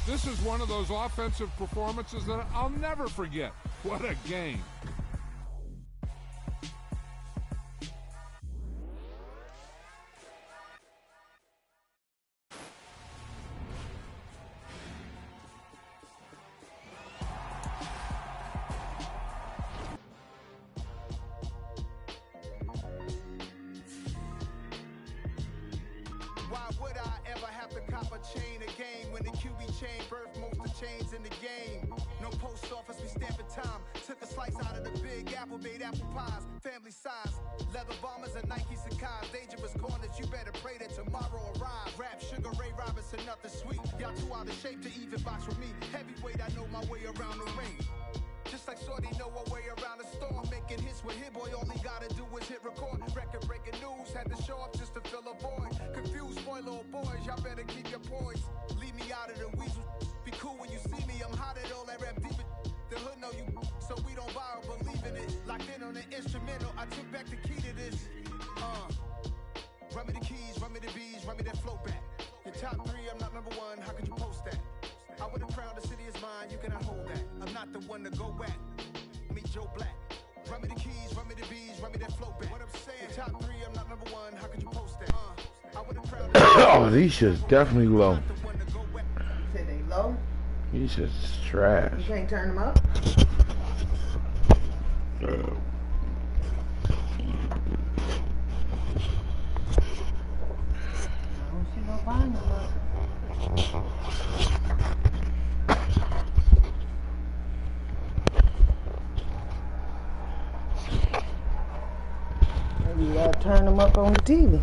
This is one of those offensive performances that I'll never forget. What a game. Why would I ever have to cop a chain a game when the QB chain birthed most of chains in the game? No post office, we stamping time. Took a slice out of the big apple, made apple pies, family size. Leather bombers and Nike Sacai's, dangerous corners, you better pray that tomorrow arrives. Rap, Sugar Ray Robinson, nothing sweet. Y'all too out of shape to even box with me. Heavyweight, I know my way around the ring. Just like Shorty know a way around the storm. Making hits with Hit Boy, all he gotta do is hit record. Record breaking news, had to show up just to fill a void. Confused boy, little boys, y'all better keep your poise. Leave me out of the weasel. Be cool when you see me, I'm hot at all that rap deep. The hood know you, so we don't borrow, believe in it. Locked in on the instrumental, I took back the key to this. Run me the keys, run me the bees, run me that flow back. Your top three, I'm not number one, how could you post that? I would've crowned the city is mine, you cannot hold that. I'm not the one to go back. Meet Joe Black. Run me the keys, run me the bees, run me that flow back. What I'm saying, top three, I'm not number one, how could you post that? I would've crowned the Oh, these shit's definitely low. Say they low? These shit's trash. You can't turn them up? I don't see no volume up. Maybe you gotta turn them up on the TV.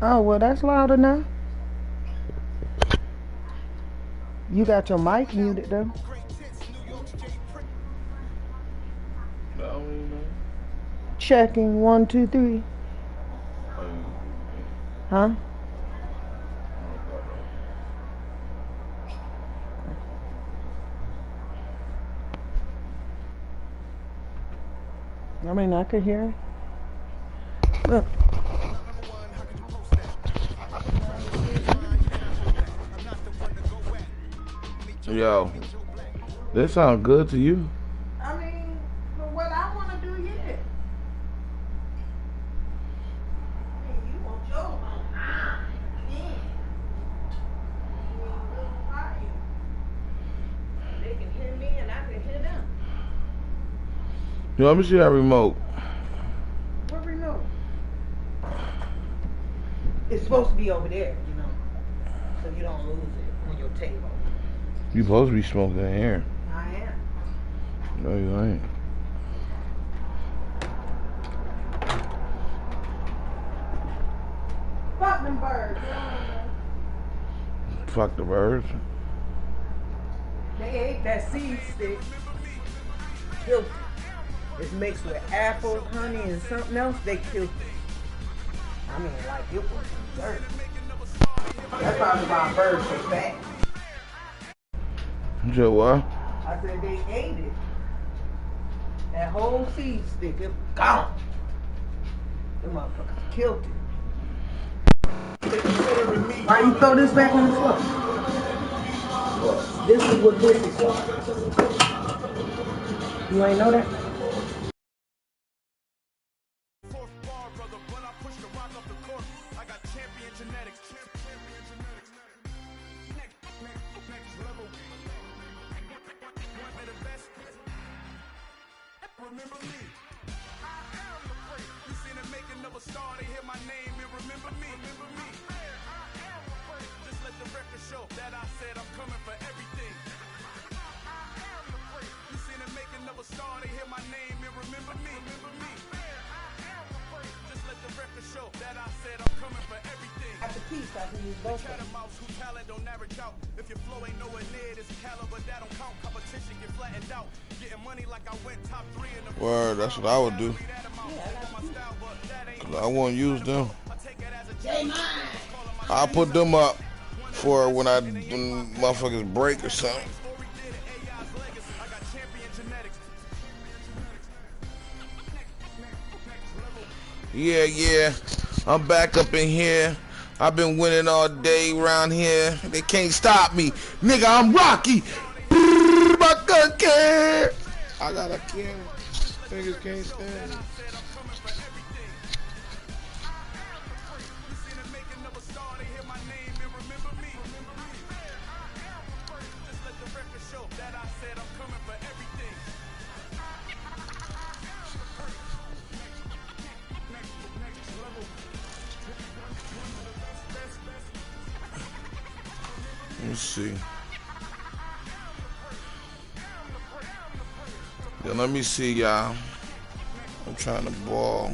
Oh, well, that's loud enough. You got your mic muted, though. Checking 1, 2, 3. Huh? I mean, I could hear it. Look. Yo, this sound good to you? I mean, for what I want to do, yeah. Hey, you want your own. Yeah. They can hear me and I can hear them. Yo, let me see that remote. What remote? It's supposed to be over there, you know, so you don't lose it on your table. You supposed to be smoking in here. I am. No, you ain't. Fuck them birds. Fuck the birds. They ate that seed stick. Killed it. It's mixed with apple, honey, and something else. They killed it. I mean, like it was dirt. That's probably why birds are fat. You what? I said they ate it. That whole seed stick, it gone. Them motherfuckers killed it. Why you throw this back on the floor? This is what this is for. You ain't know that? Remember me. I am the freak. You seen the making of a star, they hear my name and remember me. Remember me. I am the freak. Just let the record show that I said I'm coming for everything. I am the freak. You seen the making of a star, they hear my name and remember me. Remember me. I am the freak. Just let the record show that I said I'm coming for everything. At the piece, I can use both of them. Mouse who talent don't average out. If your flow ain't nowhere near this caliber, that don't count. Competition get flattened out. Getting money like I went top 3 in the Word, that's what I would do. Cause I won't use them. I'll put them up for when motherfuckers break or something. Yeah, I'm back up in here. I've been winning all day around here. They can't stop me. Nigga, I'm Rocky. My gun can. I got a can. Niggas can't stand me. Let me see. Yeah, let me see, y'all. I'm trying to ball.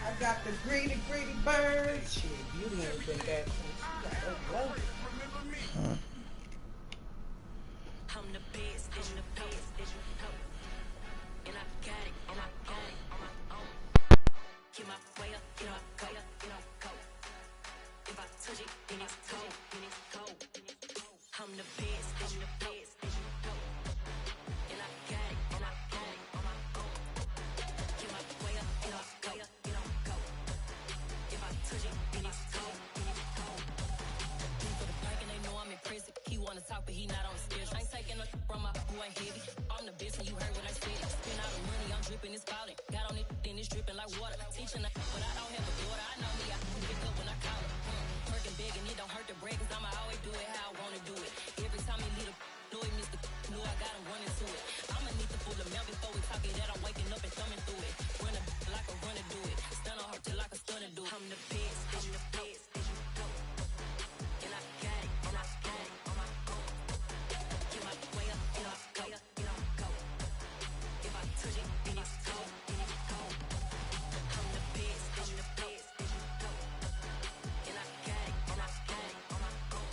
I got the greedy bird. Shit, Beauty ain't been back since you got her blow. Huh. I'm the best, and the best, and I got it, and I got it on my own. Get my way up, get my go, get my go. If I touch it, then it's cold, then it's cold. I'm the best, and the best, and I got it, and I got it on my own. Get my way up, get my go, get my go. If I touch it, then it's cold, then it's cold. For the bike and they know I'm impressive. He wanna talk, but he not on the schedule. I ain't taking no from my who ain't heavy. I'm the best, and you heard what I said. Spend all the money, I'm dripping, it's falling. Got on it, then it's dripping like water. Teaching the but I don't have a daughter. I know me, I can pick up when I call her. Working big, and it don't hurt the break, cause I'ma always do it how I wanna do it. Every time he leave the know he missed the know I got him running to it. I'ma need the full amount before we talk it that I'm waking up and thumbing through it. Run a like a runner do it. Stun on her till like a stunner do it. I'm the best, I'm the best, and I got it, and I got it on my own. Get my way up, get my go, get my go. If I touch it, then it's cold, then it's cold. I'm the best, I'm the best, and I got it, and I got it on my own.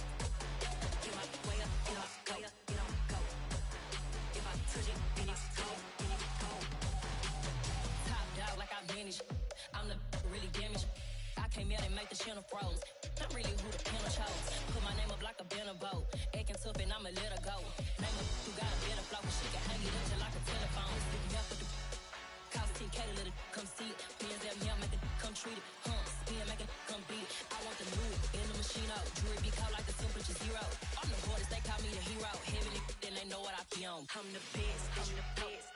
Get my way up, get my go, get my go. If I touch it, then it's cold, then it's cold. Top dog like I vanished. I'm the really damaged. I came out and make the channel froze. I'm really who the panel chose. Put my name up like a banner boat. Acting tough and I'ma let her go. Name her who got a better flow. She can hang it up just like a telephone. Sticking up with the cost 10K to let it come see it. Bands at me, I make it come treat it. Spin, make it come beat it. I want the new in the machine out. Jewelry be cold like the temperature zero. I'm the hardest, they call me the hero. Heavy then they know what I be on. I'm the best, I'm the best,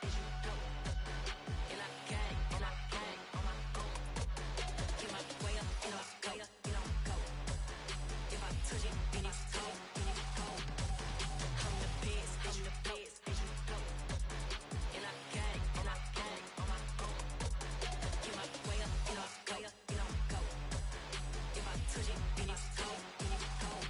and I got it, and I got it on my own. Get my way up, get my go, get my go. If I touch it, then it's cold, then it's cold. I'm the best, I'm the best, and I got it, and I got it on my own. Get my way up, get my go, get my go. If I touch it, then it's cold, then it's cold.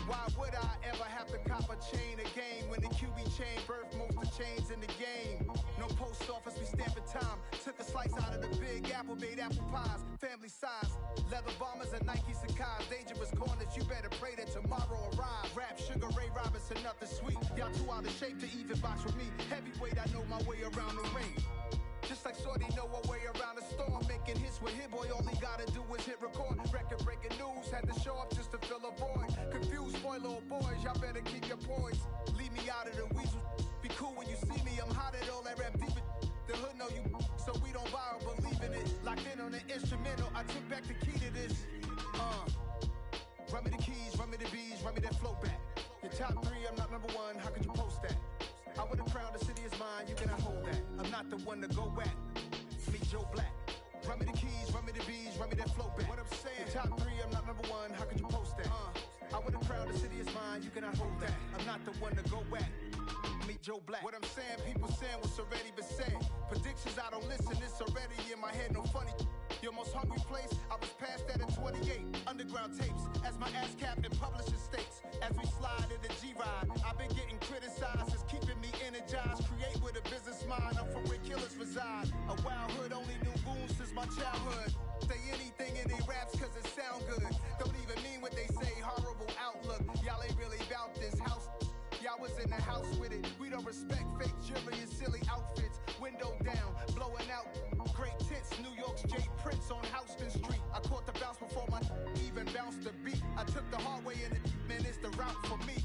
Why would I ever have to cop a chain again when the QB chain birthed most of chains in the game? No post office, we stamping time. Took a slice out of the big apple, made apple pies, family size. Leather bombers and Nike Sakai's. Dangerous corners, you better pray that tomorrow arrives. Rap, Sugar Ray Robinson, nothing sweet. Y'all too out of shape to even box with me. Heavyweight, I know my way around the ring. Just like Shorty know her way around the storm. Making hits with Hit Boy, all he gotta do is hit record. Record breaking news, had to show up just to fill a void. Confused boy, little boys, y'all better keep your poise. Leave me out of the weasel. Be cool when you see me, I'm hot at all that rap deep. The hood know you, so we don't borrow, believe in it. Locked in on the instrumental, I took back the key to this. Run me the keys, run me the bees, run me that flow back. Your top three, I'm not number one, how could you post that? I would've crowned the city is mine, you cannot hold that. I'm not the one to go at. Meet Joe Black. Run me the keys, run me the bees, run me that flow back. What I'm saying, your top three, I'm not number one, how could you post that? I would've crowned the city is mine, you cannot hold that. I'm not the one to go at. Meet Joe Black. What I'm saying, people saying what's already been said. Predictions, I don't listen, it's already in my head, no funny. Your most hungry place, I was past that in 28. Underground tapes, as my ass cap in publishing states. As we slide in the G-Ride, I've been getting criticized, it's keeping me energized. Create with a business mind, I'm from where killers reside. A wild hood, only knew goons since my childhood. Say anything in their raps cause it sound good. Don't even mean what they say, horrible outlook. Y'all ain't really about this house. Y'all was in the house with it. We don't respect fake jewelry and silly outfits. Window down, blowing out. Great tits, New York's Jay Prince on Houston Street. I caught the bounce before my even bounced the beat. I took the hard way in route for me.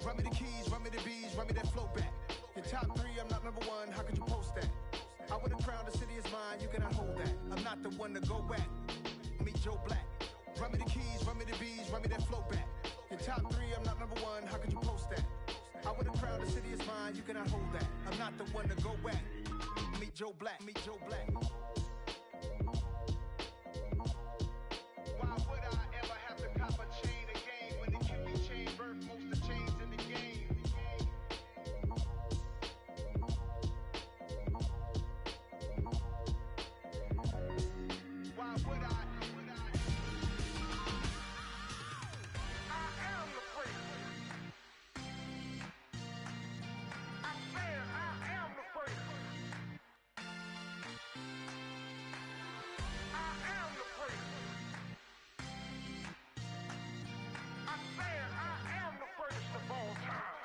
Run me the keys, run me the bees, run me that flow back. Your top 3, I'm not number 1, how could you post that? I would have crowned the city is mine, you cannot hold that. I'm not the one to go back. Meet Joe Black. Run me the keys, run me the bees, run me that flow back. Your top 3, I'm not number 1, how could you post that? I would have crowned the city is mine, you cannot hold that. I'm not the one to go back. Meet Joe Black, meet Joe Black. Why would I ever have to cop a chain again when the QB chain birthed most of the chains in the game? Why would I? I am the freak. I said I am the freak. I am the freak. I said I am the greatest of all time.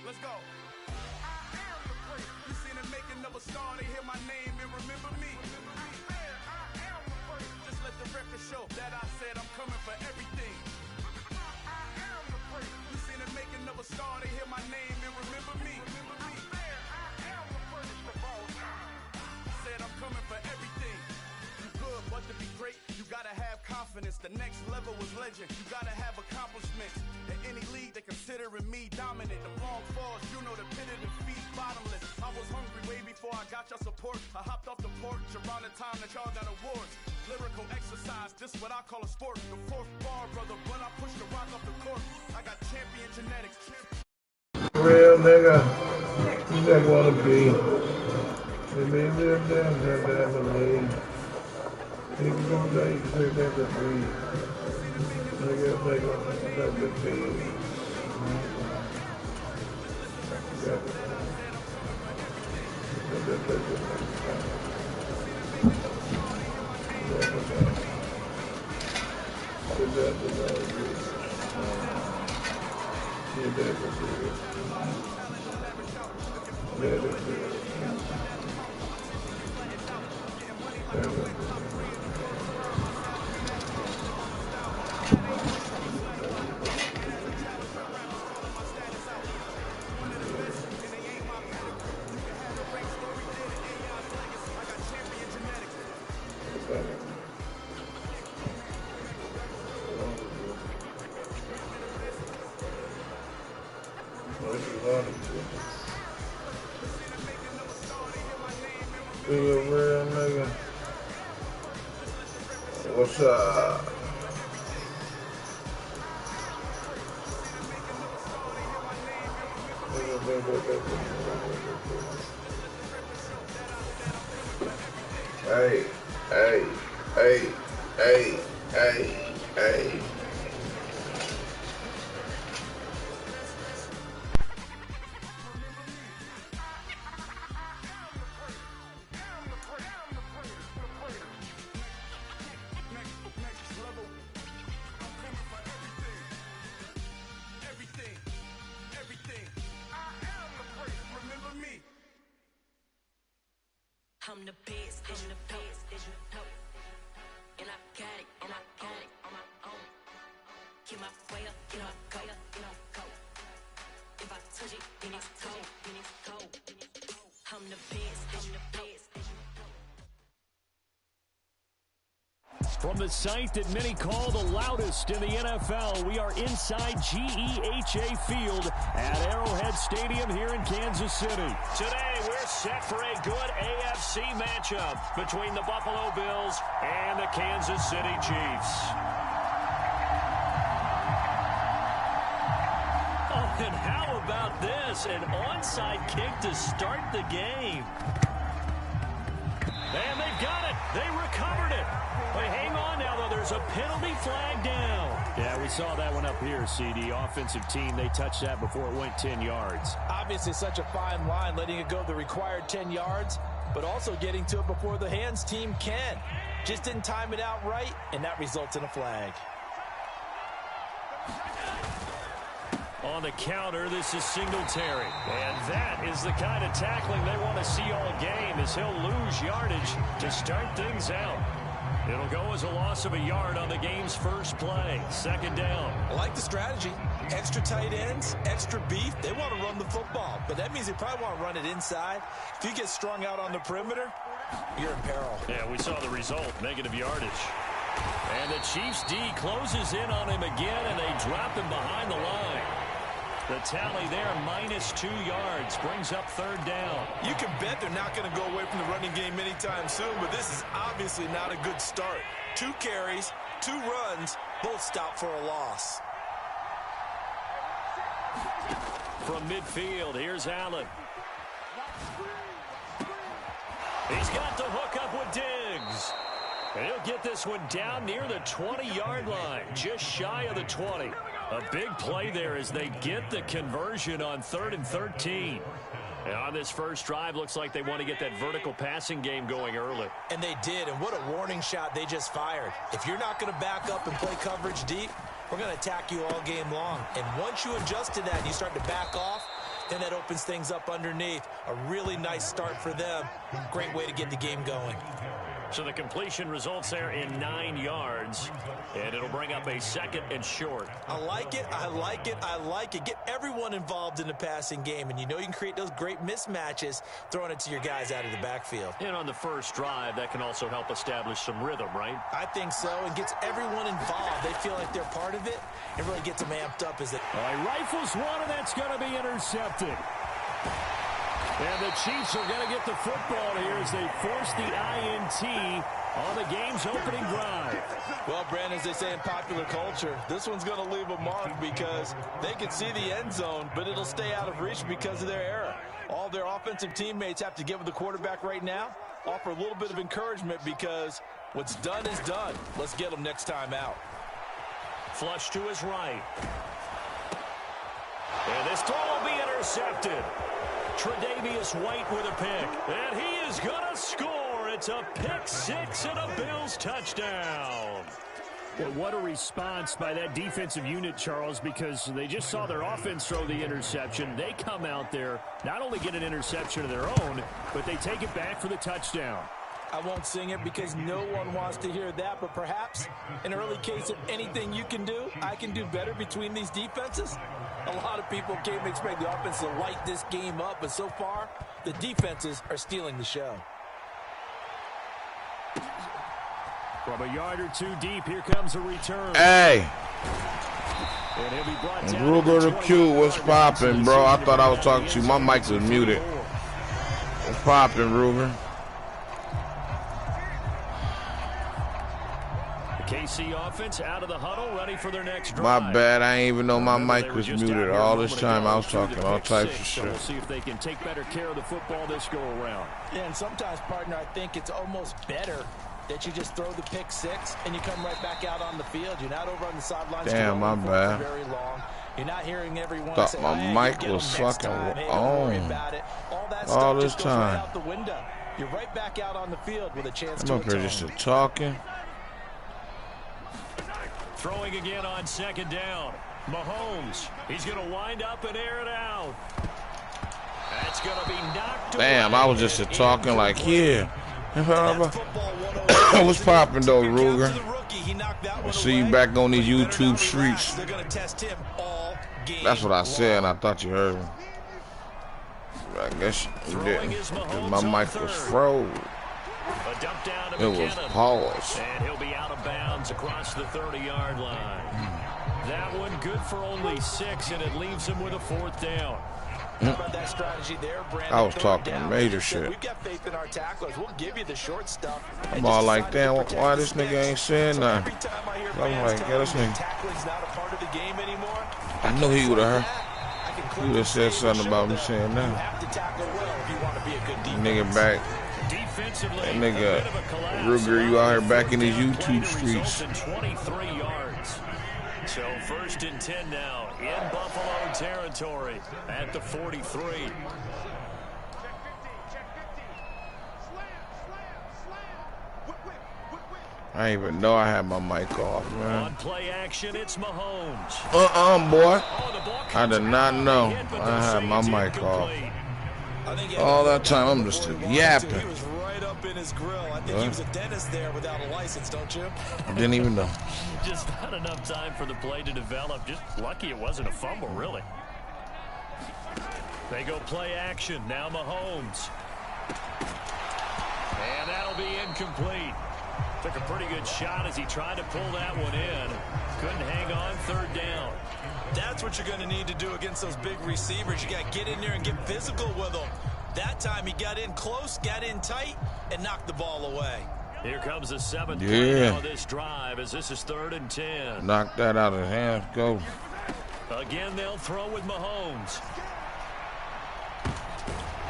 Let's go. I am the freak. You seen the making of a star, they hear my name and remember me. I said I am the freak. Just let the record show that I said I'm coming for everything. I am the freak. You seen the making of a star, they hear my name and remember me. I said I am the greatest of all time. Said I'm coming for everything. You good, but to be great, you gotta have confidence. The next level was legend. You gotta have accomplishments. In any league, they considering me dominant. The long falls, you know the pit of defeat, bottomless. I was hungry way before I got your support. I hopped off the porch around the time that y'all got awards. Lyrical exercise, this what I call a sport. The 4th bar, brother, when I push the rock off the court. I got champion genetics. Real nigga, you just wanna be. You mean real damn believe. People gonna die, you say that to be. Nigga, that to be. Be a real nigga. What's up? Hey, hey, hey, hey, hey, hey. I'm the best, as you know, and I got it, on my own. Keep my way up, go. If I touch it, then it's cold. I'm the best, as you know. From the site that many call the loudest in the NFL, we are inside GEHA Field at Arrowhead Stadium here in Kansas City. Today, we're set for a good AFC matchup between the Buffalo Bills and the Kansas City Chiefs. Oh, and how about this? An onside kick to start the game. And they've got it. They recovered it. But hang on now, though. There's a penalty flag down. Yeah, we saw that one up here, CD. Offensive team, they touched that before it went 10 yards. Obviously such a fine line, letting it go the required 10 yards, but also getting to it before the hands team can. Just didn't time it out right, and that results in a flag. On the counter, this is Singletary. And that is the kind of tackling they want to see all game, as he'll lose yardage to start things out. It'll go as a loss of a yard on the game's first play. Second down. I like the strategy. Extra tight ends, extra beef. They want to run the football, but that means they probably want to run it inside. If you get strung out on the perimeter, you're in peril. Yeah, we saw the result, negative yardage. And the Chiefs D closes in on him again, and they drop him behind the line. The tally there, -2 yards, brings up third down. You can bet they're not going to go away from the running game anytime soon, but this is obviously not a good start. 2 carries, 2 runs, both stopped for a loss. From midfield, here's Allen. He's got the hook up with Diggs. And he'll get this one down near the 20-yard line, just shy of the 20. A big play there as they get the conversion on 3rd and 13. And on this first drive, looks like they want to get that vertical passing game going early. And they did, and what a warning shot they just fired. If you're not going to back up and play coverage deep, we're going to attack you all game long. And once you adjust to that and you start to back off, then that opens things up underneath. A really nice start for them. Great way to get the game going. So the completion results there in 9 yards, and it'll bring up a 2nd and short. I like it, I like it, I like it. Get everyone involved in the passing game, and you know you can create those great mismatches throwing it to your guys out of the backfield. And on the first drive, that can also help establish some rhythm, right? I think so, and gets everyone involved. They feel like they're part of it, and really gets them amped up as they... All right, rifles one, and that's going to be intercepted. And the Chiefs are going to get the football here as they force the INT on the game's opening drive. Well, Brandon, as they say in popular culture, this one's going to leave a mark because they can see the end zone, but it'll stay out of reach because of their error. All their offensive teammates have to get with the quarterback right now, offer a little bit of encouragement because what's done is done. Let's get them next time out. Flush to his right. And this throw will be intercepted. Tre'Davious White with a pick, and he is going to score. It's a pick 6 and a Bills touchdown. Well, what a response by that defensive unit, Charles, because they just saw their offense throw the interception. They come out there, not only get an interception of their own, but they take it back for the touchdown. I won't sing it because no one wants to hear that, but perhaps an early case of anything you can do, I can do better between these defenses. A lot of people came to expect the offense to light this game up, but so far, the defenses are stealing the show. From a yard or 2 deep, here comes a return. Hey! And he'll be brought down. Ruger the Q, what's poppin', bro? I thought I was talking to you. My mic was muted. What's poppin', Ruger? KC offense out of the huddle, ready for their next drive. My bad, I ain't even know my mic was muted. All this time I was talking all types of shit. We'll see if they can take better care of the football this go around. Yeah, and sometimes, partner, I think it's almost better that you just throw the pick 6 and you come right back out on the field. You're not over on the sidelines. Damn, my bad. Very long. You're not hearing everyone Thought say, my mic was fucking on all this time. Right out the window. You're right back out on the field with a chance to I'm up here just talking. Throwing again on 2nd down. Mahomes, he's going to wind up and air it out. That's going to be knocked Damn, away. I was just talking like, yeah. What's poppin' though, Ruger? I'll see you back on these YouTube streets. That's what I said, and I thought you heard me. I guess you didn't. My mic was froze. It was paused. And he'll be out of bounds across the 30-yard line. That one good for only 6, and it leaves him with a 4th down. How about that strategy there, Brandon? I was talking major shit. We've got faith in our tacklers. We'll give you the short stuff. I'm all like, damn, why this nigga ain't saying nothing? I'm like, yeah, this nigga. Tackling's not a part of the game anymore. I knew he would have heard. He would have said something about me saying that. You have to tackle well if you want to be a good defense. Nigga back. That nigga, Ruger, you out here back in these YouTube streets. 23 yards. So 1st and 10 now in Buffalo territory at the 43. I didn't even know I had my mic off, man. On play action, it's Mahomes. Boy. I did not know I had my mic off. All that time, I'm just yapping. He was right up in his grill. I think he was a dentist there without a license, don't you? I didn't even know. Just not enough time for the play to develop. Just lucky it wasn't a fumble, really. They go play action. Now Mahomes. And that'll be incomplete. Took a pretty good shot as he tried to pull that one in. Couldn't hang on. Third down. That's what you're going to need to do against those big receivers. You got to get in there and get physical with them. That time he got in close, got in tight, and knocked the ball away. Here comes the 7th play on this drive as this is 3rd and 10. Knock that out of the hands. Go. Again, they'll throw with Mahomes.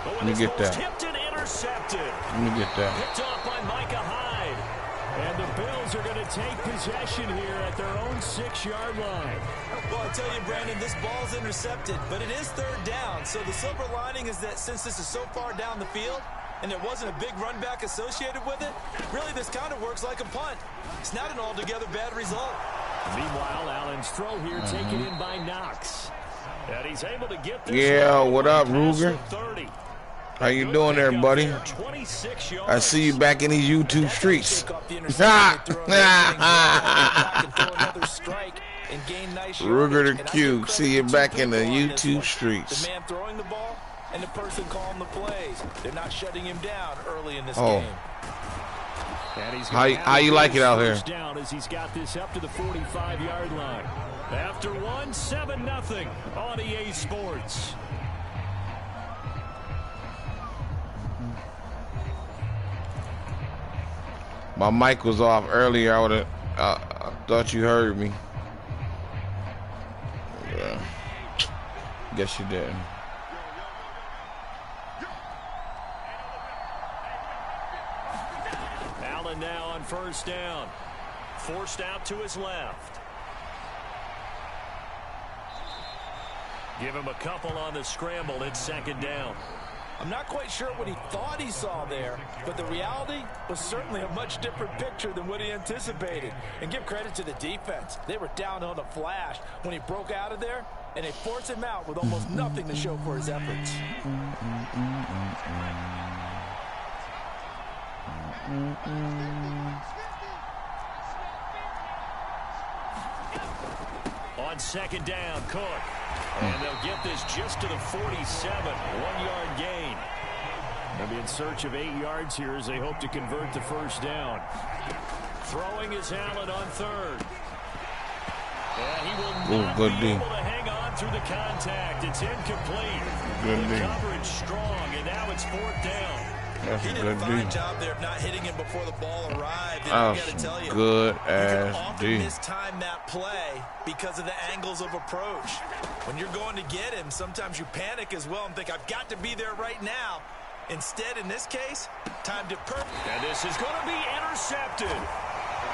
Let me get that. Tipped and intercepted. Let me get that. Picked off by Micah Hyde. And the Bills are going to take possession here at their own 6-yard line. Well, I tell you, Brandon, this ball's intercepted, but it is 3rd down. So the silver lining is that since this is so far down the field and there wasn't a big run back associated with it, really this kind of works like a punt. It's not an altogether bad result. Meanwhile, Allen's throw here taken in by Knox. And he's able to get this. Yeah, what up, Ruger? 30. How you doing there, buddy? I see you back in these YouTube streets. Ruger the Q, see you back in the YouTube streets. The man throwing the ball and the person calling the plays. They're not shutting him down early in this game. How you like it out here? Down as he's got this up to the 45-yard line. After 7-0 on EA Sports. My mic was off earlier. I thought you heard me. Yeah. Guess you didn't. Allen now on 1st down. Forced out to his left. Give him a couple on the scramble. It's 2nd down. I'm not quite sure what he thought he saw there, but the reality was certainly a much different picture than what he anticipated. And give credit to the defense. They were down on a flash when he broke out of there, and they forced him out with almost nothing to show for his efforts. On 2nd down, Cook. And they'll get this just to the 47. 1-yard gain. They'll be in search of 8 yards here as they hope to convert the 1st down. Throwing is Allen on 3rd. And he will not be able to hang on through the contact. It's incomplete. The coverage strong, and now it's 4th down. That's he a did good a fine D. job there of not hitting him before the ball arrived. And Oh, I gotta tell you, good ass often D. mistime that play because of the angles of approach. When you're going to get him, sometimes you panic as well and think, I've got to be there right now. Instead, in this case, timed it perfect. And this is going to be intercepted.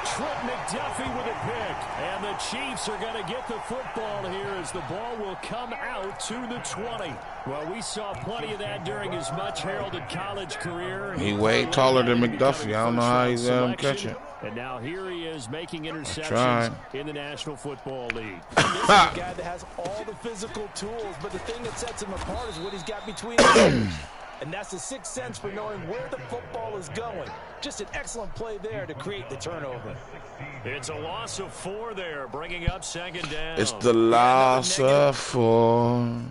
Trent McDuffie with a pick. And the Chiefs are going to get the football here as the ball will come out to the 20. Well, we saw plenty of that during his much-heralded college career. He way taller than McDuffie. I don't know how he's catch it. And now here he is making interceptions in the National Football League. This is a guy that has all the physical tools, but the thing that sets him apart is what he's got between his legs. And that's the sixth sense for knowing where the football is going. Just an excellent play there to create the turnover. It's a loss of 4 there, bringing up 2nd down. It's the loss of 4.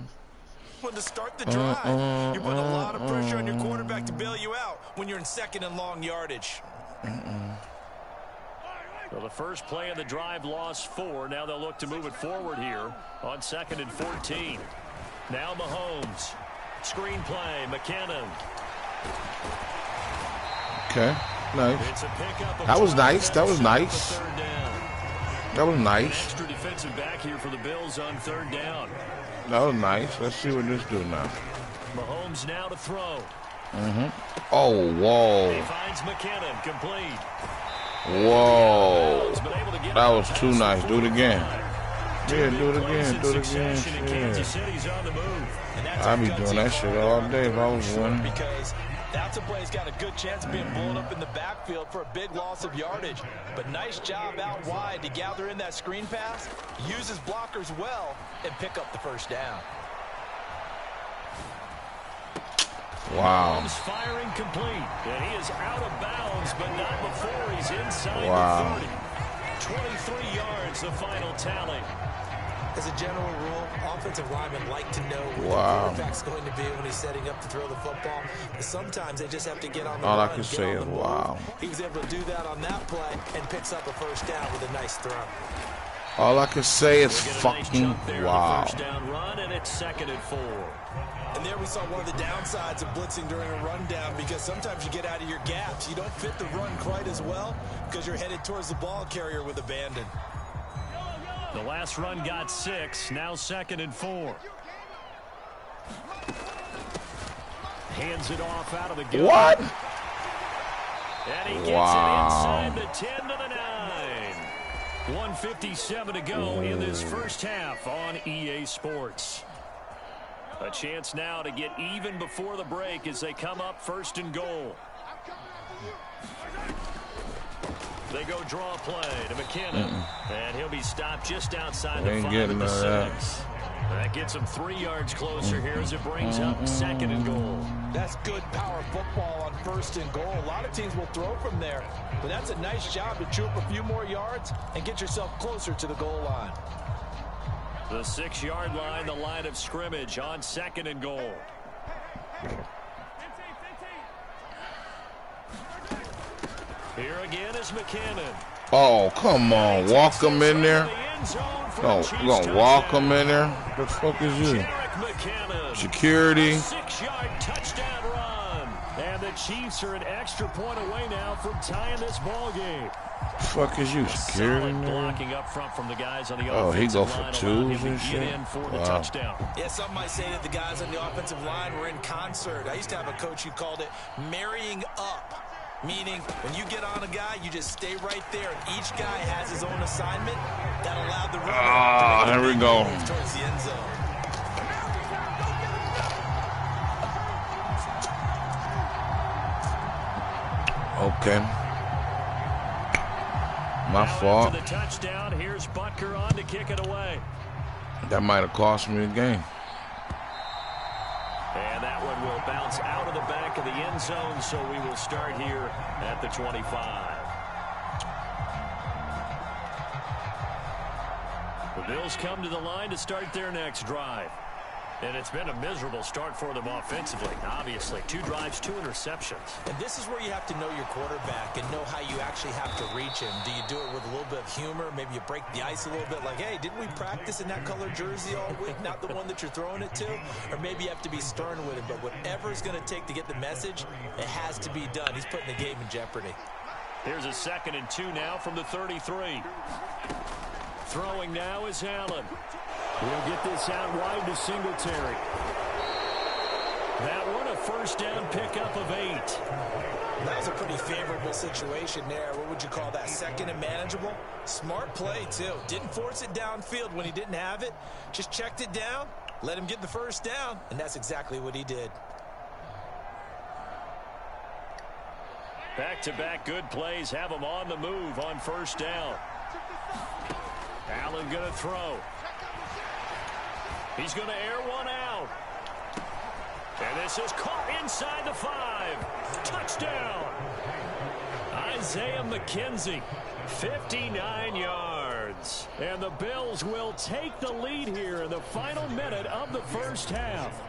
When to start the drive, you're putting a lot of pressure on your quarterback to bail you out when you're in 2nd and long yardage. Well, the first play of the drive lost 4. Now they'll look to move it forward here on 2nd and 14. Now Mahomes. Screen play, McKinnon. Okay, nice. That was nice. That was nice. That was nice. Extra defensive back here for the Bills on 3rd down. That was nice. Let's see what this do now. Mahomes now to throw. Oh, whoa. He finds McKinnon, complete. Whoa. That was too nice. Do it again. Yeah, do it again. Do it again. Kansas City's on the move. I'd be doing that shit all day if I was winning. Because that's a play that's got a good chance of being blown up in the backfield for a big loss of yardage. But nice job out wide to gather in that screen pass, use his blockers well, and pick up the 1st down. Wow. Firing complete. And he is out of bounds, but not before he's inside the 30. 23 yards, the final tally. As a general rule, offensive linemen like to know where the quarterback's going to be when he's setting up to throw the football. But sometimes they just have to get on the run. All I can say is wow. He was able to do that on that play and picks up a first down with a nice throw. All I can say is fucking wow. First down run, and it's 2nd and 4. And there we saw one of the downsides of blitzing during a rundown, because sometimes you get out of your gaps. You don't fit the run quite as well because you're headed towards the ball carrier with abandon. The last run got 6. Now 2nd and 4. Hands it off out of the gun. What? And he gets it inside the 10 to the 9. 1:57 to go in this first half on EA Sports. A chance now to get even before the break as they come up 1st and goal. They go draw play to McKinnon. And he'll be stopped just outside the 5 of the 6. That gets him 3 yards closer here as it brings up 2nd and goal. That's good power football on 1st and goal. A lot of teams will throw from there, but that's a nice job to chew up a few more yards and get yourself closer to the goal line. The 6-yard line, the line of scrimmage on 2nd and goal. Here again is McKinnon. Oh, come on. Walk him in there. No, you gonna walk him in there? The fuck is you? Security. 6-yard touchdown run. And the Chiefs are an extra point away now from tying this ball game. Fuck is you? Security. Blocking up front from the guys on the oh, he go for line, 2s and shit. In for the touchdown. Yeah, some might say that the guys on the offensive line were in concert. I used to have a coach who called it marrying up. Meaning, when you get on a guy, you just stay right there, and each guy has his own assignment that allowed the runner to here we go. towards the end zone. Okay. My fault. The touchdown. Here's Butker on to kick it away. That might have cost me a game. And that one will bounce out of the back of the end zone, so we will start here at the 25. The Bills come to the line to start their next drive. And it's been a miserable start for them offensively, obviously. 2 drives, 2 interceptions. And this is where you have to know your quarterback and know how you actually have to reach him. Do you do it with a little bit of humor? Maybe you break the ice a little bit like, hey, didn't we practice in that color jersey all week? Not the one that you're throwing it to? Or maybe you have to be stern with him. But whatever it's going to take to get the message, it has to be done. He's putting the game in jeopardy. Here's a 2nd and 2 now from the 33. Throwing now is Allen. He'll get this out wide to Singletary. That one a first down pickup of 8. That was a pretty favorable situation there. What would you call that? 2nd and manageable? Smart play, too. Didn't force it downfield when he didn't have it. Just checked it down, let him get the first down, and that's exactly what he did. Back-to-back good plays have him on the move on first down. Allen going to throw. He's going to air one out. And this is caught inside the 5. Touchdown. Isaiah McKenzie, 59 yards. And the Bills will take the lead here in the final minute of the first half.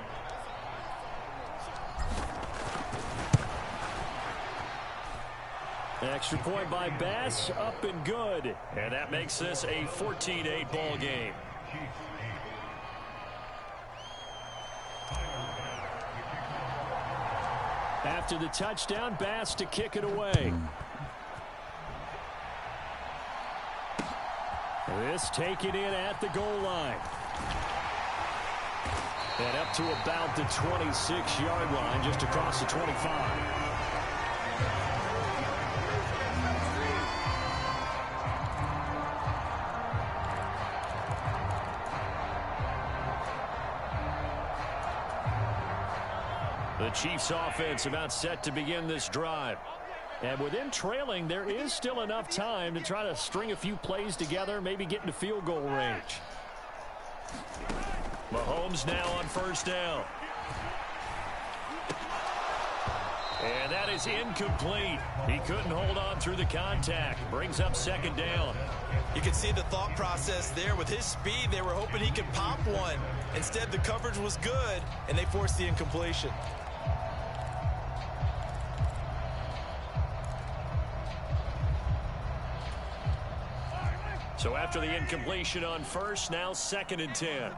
Extra point by Bass, up and good. And that makes this a 14-8 ball game. After the touchdown, Bass to kick it away. This taken in at the goal line. And up to about the 26-yard line, just across the 25. The Chiefs offense about set to begin this drive. And with them trailing, there is still enough time to try to string a few plays together, maybe get into field goal range. Mahomes now on first down. And that is incomplete. He couldn't hold on through the contact. Brings up second down. You can see the thought process there. With his speed, they were hoping he could pop one. Instead, the coverage was good, and they forced the incompletion. So after the incompletion on first, now 2nd and 10.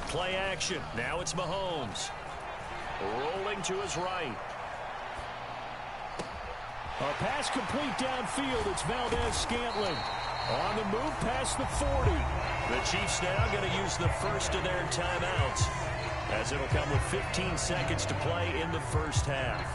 Play action. Now it's Mahomes. Rolling to his right. A pass complete downfield. It's Valdez-Scantling. On the move past the 40. The Chiefs now going to use the first of their timeouts, as it'll come with 15 seconds to play in the first half.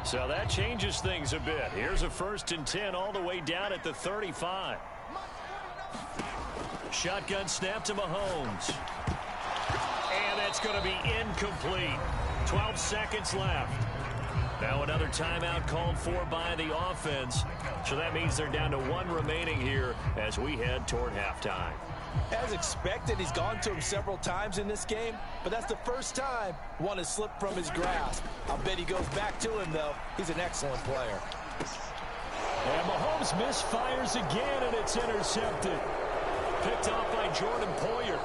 So that changes things a bit. Here's a 1st and 10 all the way down at the 35. Shotgun snap to Mahomes. And that's going to be incomplete. 12 seconds left. Now another timeout called for by the offense. So that means they're down to 1 remaining here as we head toward halftime. As expected, he's gone to him several times in this game, but that's the first time one has slipped from his grasp. I'll bet he goes back to him, though. He's an excellent player. And Mahomes misfires again, and it's intercepted. Picked off by Jordan Poyer.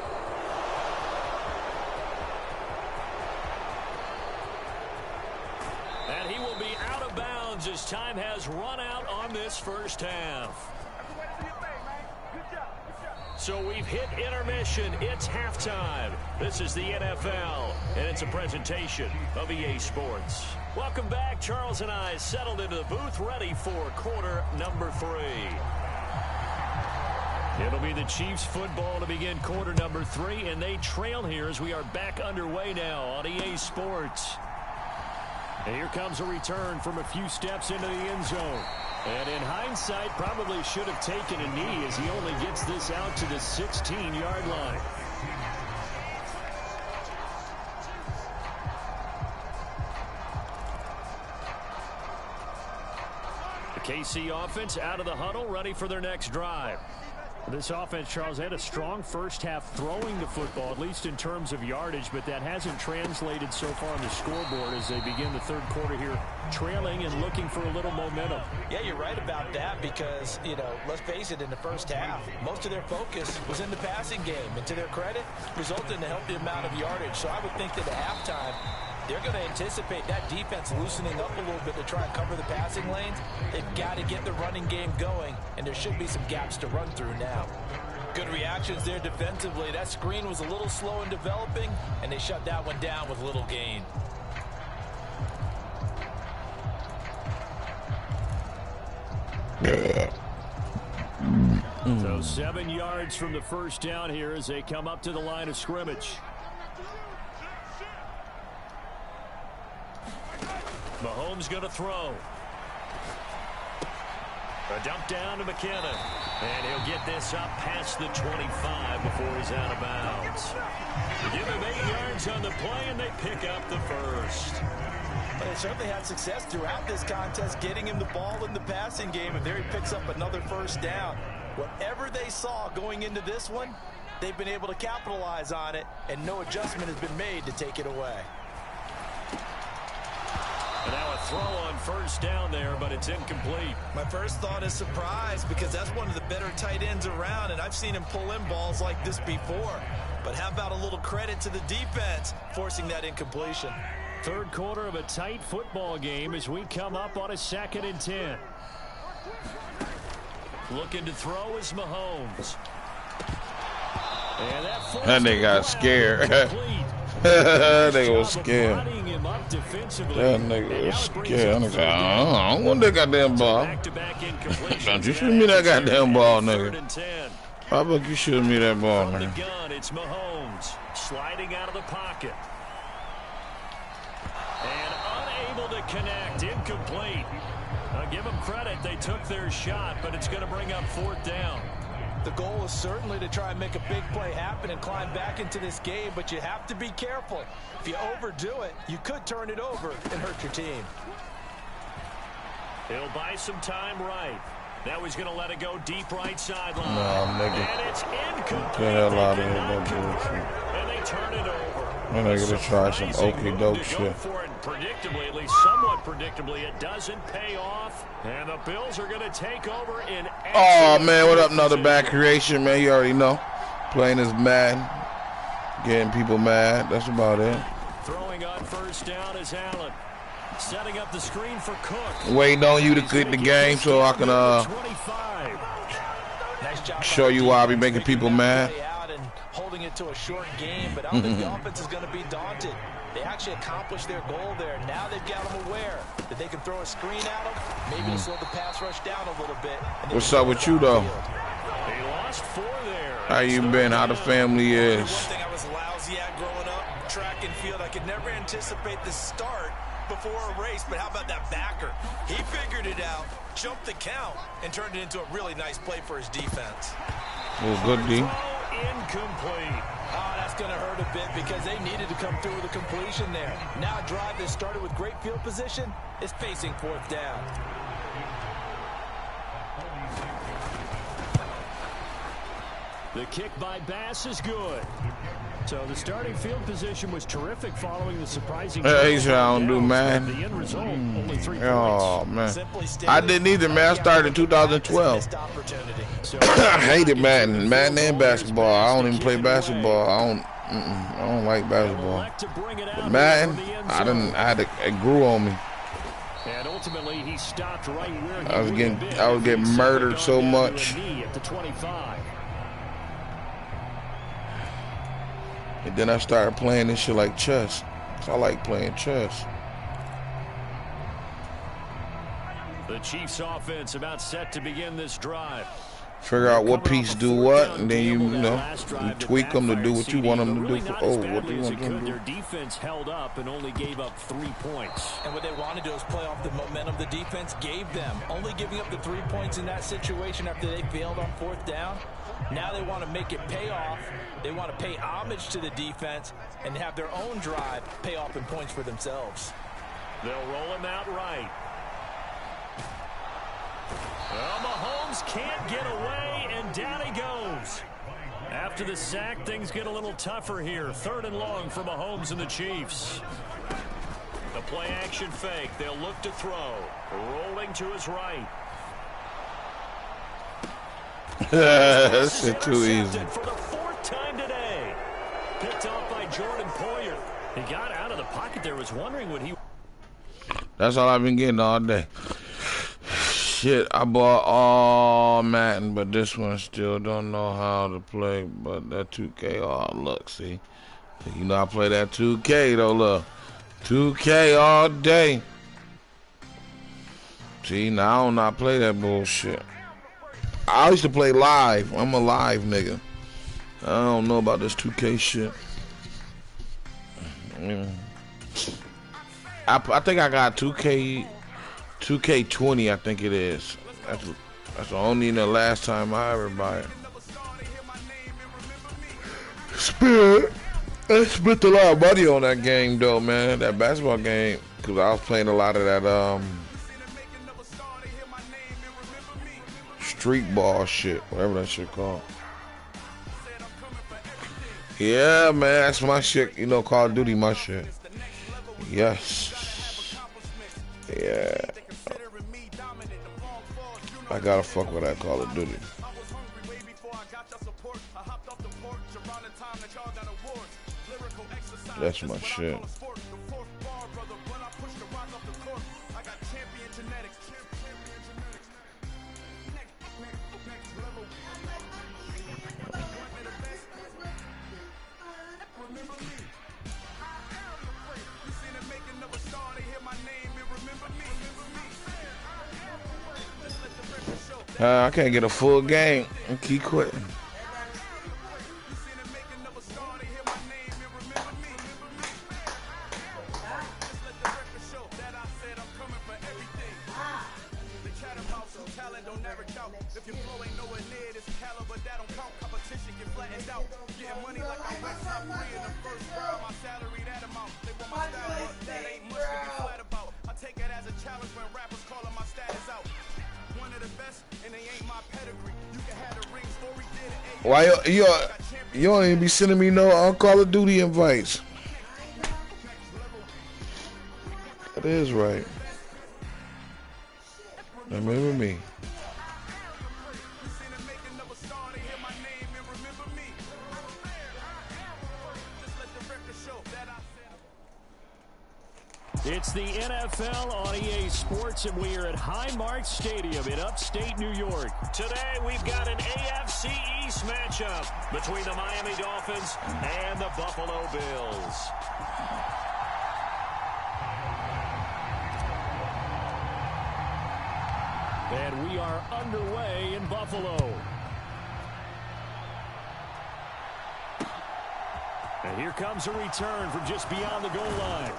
And he will be out of bounds as time has run out on this first half. So we've hit intermission. It's halftime. This is the NFL, and it's a presentation of EA Sports. Welcome back. Charles and I settled into the booth, ready for quarter number 3. It'll be the Chiefs football to begin quarter number 3, and they trail here as we are back underway now on EA Sports. And here comes a return from a few steps into the end zone. And in hindsight, probably should have taken a knee as he only gets this out to the 16-yard line. The KC offense out of the huddle, ready for their next drive. This offense, Charles, had a strong first half throwing the football, at least in terms of yardage, but that hasn't translated so far on the scoreboard as they begin the third quarter here, trailing and looking for a little momentum. Yeah, you're right about that because, let's face it, in the first half, most of their focus was in the passing game. And to their credit, resulted in a healthy amount of yardage. So I would think that at halftime, they're going to anticipate that defense loosening up a little bit to try and cover the passing lanes. They've got to get the running game going, and there should be some gaps to run through now. Good reactions there defensively. That screen was a little slow in developing, and they shut that one down with little gain. So 7 yards from the first down here as they come up to the line of scrimmage. Mahomes going to throw. A dump down to McKinnon. And he'll get this up past the 25 before he's out of bounds. Give him 8 yards on the play, and they pick up the first. But they certainly had success throughout this contest getting him the ball in the passing game, and there he picks up another first down. Whatever they saw going into this one, they've been able to capitalize on it, and no adjustment has been made to take it away. And now a throw on first down there, but it's incomplete. My first thought is surprise because that's one of the better tight ends around, and I've seen him pull in balls like this before. But how about a little credit to the defense forcing that incompletion? Third quarter of a tight football game as we come up on a 2nd and 10. Looking to throw is Mahomes. And that nigga got scared. That nigga was scared. That nigga was scared. I don't want that goddamn ball. Don't you shoot me that goddamn ball, nigga. How about you shoot me that ball, nigga? It's Mahomes sliding out of the pocket. And unable to connect. Incomplete. Give them credit. They took their shot, but it's going to bring up 4th down. The goal is certainly to try and make a big play happen and climb back into this game, but you have to be careful. If you overdo it, you could turn it over and hurt your team. He'll buy some time right. Now he's going to let it go deep right sideline. Nah, nigga. And it's incomplete. Get the hell out of here, They that cannot bullshit. convert, and they turn it over. I'm gonna try some Surprising okey move doke to go shit. for it. Predictably, at least somewhat predictably, it doesn't pay off. And the Bills are going to take over in Oh, man, what up? Another bad creation, man. You already know. Playing is mad. Getting people mad. That's about it. Throwing on first down is Allen. Setting up the screen for Cook. Waiting on you to quit the game so I can Nice job show you why I be making people mad. Holding it to a short game, but I don't think the offense is going to be daunted. They actually accomplished their goal there. Now they've got them aware that they can throw a screen at them, maybe to slow the pass rush down a little bit. What's up with you, though? They lost 4 there. How you been? How the family is? One thing I was lousy at growing up, track and field, I could never anticipate the start before a race, but how about that backer? He figured it out, jumped the count, and turned it into a really nice play for his defense. Oh, good, D. Incomplete. Oh, that's going to hurt a bit because they needed to come through with a completion there. Now a drive that started with great field position is facing 4th down. The kick by Bass is good. So the starting field position was terrific following the surprising. Hey, I don't do, man. The end result, only 3 Oh, points. man. I didn't either, man. I started in 2012. I hated Madden. Madden and basketball. I don't even play basketball. I don't like basketball. But Madden, it grew on me. And ultimately, he stopped right where he I was getting murdered so much. At the 25. And then I started playing this shit like chess. So I like playing chess. The Chiefs offense about set to begin this drive. Figure out what piece do what, and then you tweak them to do what you want them to do. What do you want them to do? Their defense held up and only gave up 3 points. And what they want to do is play off the momentum the defense gave them. Only giving up the 3 points in that situation after they failed on 4th down. Now they want to make it pay off. They want to pay homage to the defense and have their own drive pay off in points for themselves. They'll roll him out right. Well, Mahomes can't get away, and down he goes. After the sack, things get a little tougher here. 3rd and long for Mahomes and the Chiefs. The play action fake. They'll look to throw. Rolling to his right. That's too easy. For the 4th time today. Picked off by Jordan Poyer. He got out of the pocket there. Was wondering what he... That's all I've been getting all day. Shit, I bought all Madden, but this one still don't know how to play. But that 2K, oh, look, see. You know I play that 2K, though, look. 2K all day. See, now I don't not play that bullshit. I used to play live. I'm a live nigga. I don't know about this 2K shit. I think I got 2K20, I think it is. That's the only the last time I ever buy it. I spent a lot of money on that game though, man. That basketball game, because I was playing a lot of that street ball shit, whatever that shit called. Yeah, man, that's my shit. You know, Call of Duty, my shit. Yes. Yeah. I gotta fuck with that Call of Duty. That's my shit. I can't get a full game and keep quitting. Why you don't even be sending me no Call of Duty invites? That is right. Remember me. It's the NFL on EA Sports, and we are at Highmark Stadium in upstate New York. Today, we've got an AFC East matchup between the Miami Dolphins and the Buffalo Bills. And we are underway in Buffalo. And here comes a return from just beyond the goal line.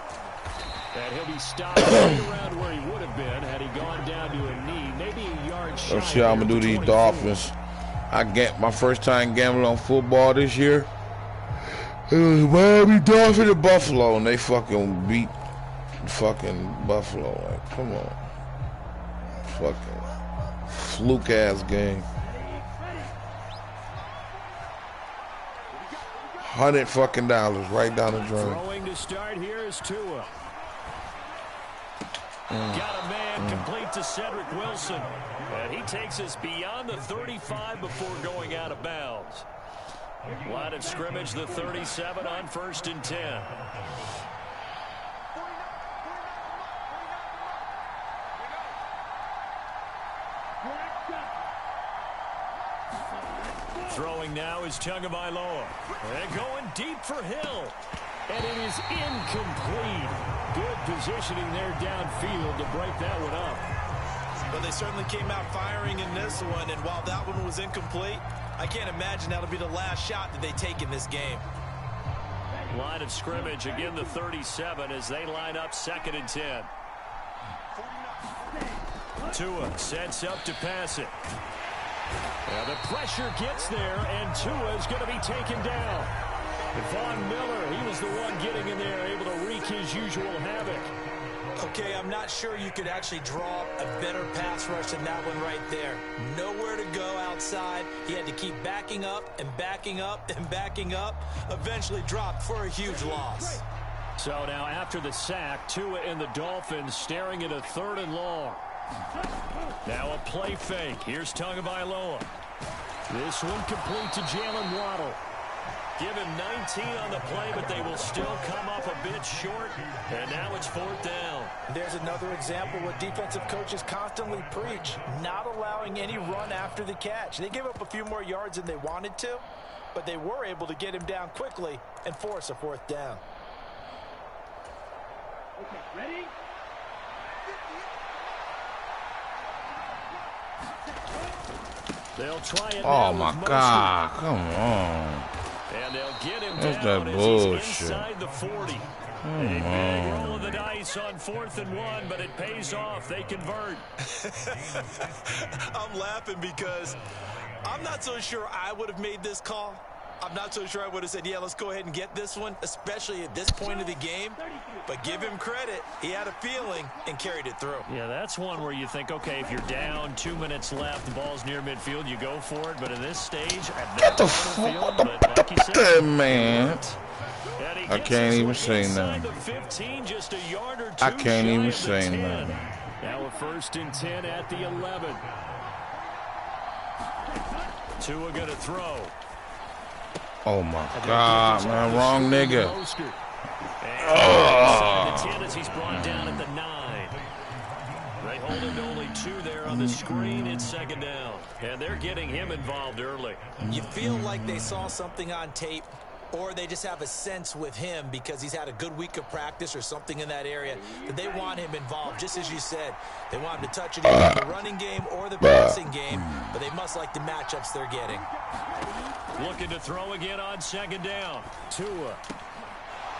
And he'll be stopped right around where he would have been had he gone down to a knee, maybe a yard shy. Let's see how I'm gonna do these Dolphins. I get my first time gambling on football this year. It was Miami Dolphins and Buffalo, and they fucking beat fucking Buffalo. Like, come on, fucking fluke ass game. $100 right down the drain. Throwing to start here is Tua. Got a man complete to Cedric Wilson. And he takes us beyond the 35 before going out of bounds. Line of scrimmage, the 37 on 1st and 10. Throwing now is Tagovailoa. And going deep for Hill. And it is incomplete. Good positioning there downfield to break that one up. But they certainly came out firing in this one, and while that one was incomplete, I can't imagine that'll be the last shot that they take in this game. Line of scrimmage, again the 37 as they line up 2nd and 10. Tua sets up to pass it. Now the pressure gets there, and Tua is going to be taken down. Von Miller, he was the one getting in there, able to wreak his usual havoc. Okay, I'm not sure you could actually draw a better pass rush than that one right there. Nowhere to go outside. He had to keep backing up and backing up and backing up. Eventually dropped for a huge loss. So now after the sack, Tua and the Dolphins staring at a 3rd and long. Now a play fake. Here's Tagovailoa. This one complete to Jalen Waddle. Give him 19 on the play, but they will still come up a bit short. And now it's 4th down. There's another example what defensive coaches constantly preach, not allowing any run after the catch. They gave up a few more yards than they wanted to, but they were able to get him down quickly and force a 4th down. Okay, ready? They'll try it. Oh my God, come on. And they'll get him That's down that as he's bullshit. inside the 40. Come A big on. roll of the dice on 4th and 1, but it pays off. They convert. I'm laughing because I'm not so sure I would have made this call. I'm not so sure I would have said, yeah, let's go ahead and get this one, especially at this point of the game. But give him credit. He had a feeling and carried it through. Yeah, that's one where you think, okay, if you're down, 2 minutes left, the ball's near midfield, you go for it. But in this stage, Get the fuck like you said, that man. and he I gets can't this even one say inside nothing. the 15, just a yard or two I can't shy even of the say 10. nothing. Now a 1st and 10 at the 11. Tua going to throw. Oh my God, man, wrong nigga. Inside the 10 as he's brought down at the 9. They hold him to only 2 there on the screen. It's 2nd down. And they're getting him involved early. You feel like they saw something on tape, or they just have a sense with him because he's had a good week of practice or something in that area that they want him involved, just as you said. They want him to touch it either in the running game or the passing game, but they must like the matchups they're getting. Looking to throw again on 2nd down. Tua.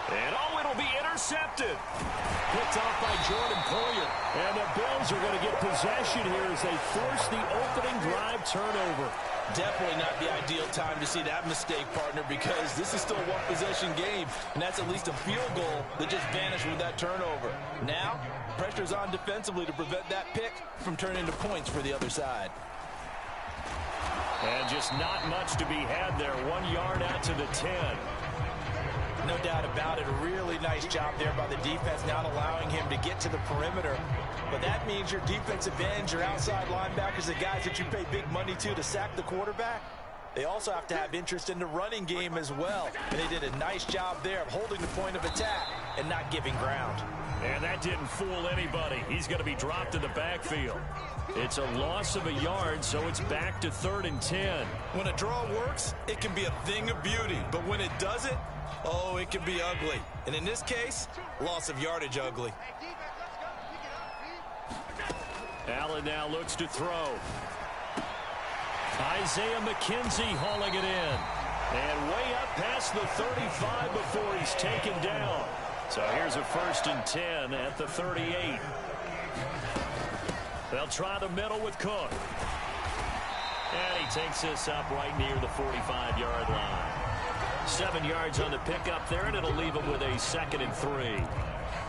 And oh, it'll be intercepted. Picked off by Jordan Poyer. And the Bills are going to get possession here as they force the opening drive turnover. Definitely not the ideal time to see that mistake, partner, because this is still a one-possession game, and that's at least a field goal that just vanished with that turnover. Now, pressure's on defensively to prevent that pick from turning into points for the other side. And just not much to be had there. 1 yard out to the 10. No doubt about it. A really nice job there by the defense, not allowing him to get to the perimeter. But that means your defensive ends, your outside linebackers, the guys that you pay big money to sack the quarterback, they also have to have interest in the running game as well. And they did a nice job there of holding the point of attack and not giving ground. And that didn't fool anybody. He's going to be dropped in the backfield. It's a loss of a yard, so it's back to 3rd and 10. When a draw works, it can be a thing of beauty. But when it doesn't, oh, it can be ugly. And in this case, loss of yardage ugly. Allen now looks to throw. Isaiah McKenzie hauling it in. And way up past the 35 before he's taken down. So here's a 1st and 10 at the 38. They'll try the middle with Cook. And he takes this up right near the 45-yard line. 7 yards on the pickup there, and it'll leave him with a 2nd and 3.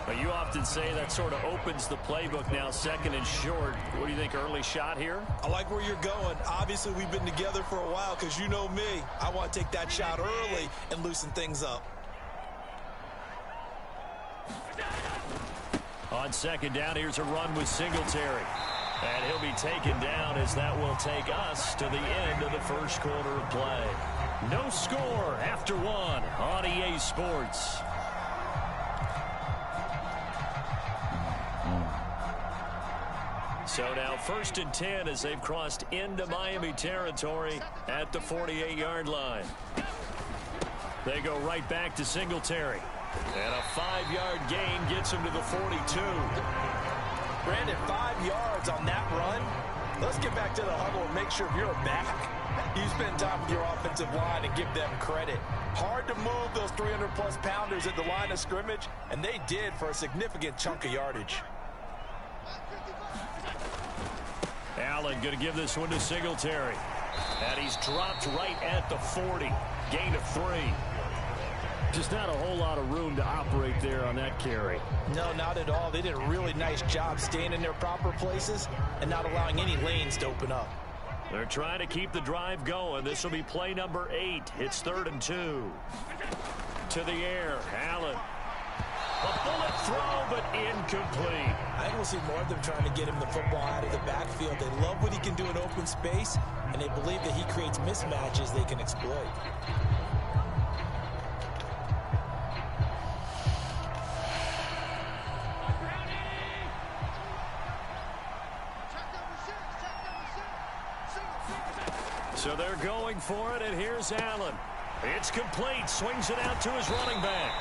But you often say that sort of opens the playbook now, 2nd and short. What do you think, early shot here? I like where you're going. Obviously, we've been together for a while because you know me. I want to take that shot early and loosen things up. On 2nd down, here's a run with Singletary. And he'll be taken down as that will take us to the end of the 1st quarter of play. No score after 1 on EA Sports. So now 1st and 10 as they've crossed into Miami territory at the 48-yard line. They go right back to Singletary. And a 5-yard gain gets him to the 42. Brandon, 5 yards on that run. Let's get back to the huddle and make sure you're back. You spend time with your offensive line and give them credit. Hard to move those 300-plus pounders at the line of scrimmage, and they did for a significant chunk of yardage. Allen going to give this one to Singletary. And he's dropped right at the 40. Gain of 3. Just not a whole lot of room to operate there on that carry. No, not at all. They did a really nice job staying in their proper places and not allowing any lanes to open up. They're trying to keep the drive going. This will be play number 8. It's 3rd and 2. To the air, Allen. A bullet throw, but incomplete. I will see more of them trying to get him the football out of the backfield. They love what he can do in open space, and they believe that he creates mismatches they can exploit. So they're going for it, and here's Allen. It's complete. Swings it out to his running back.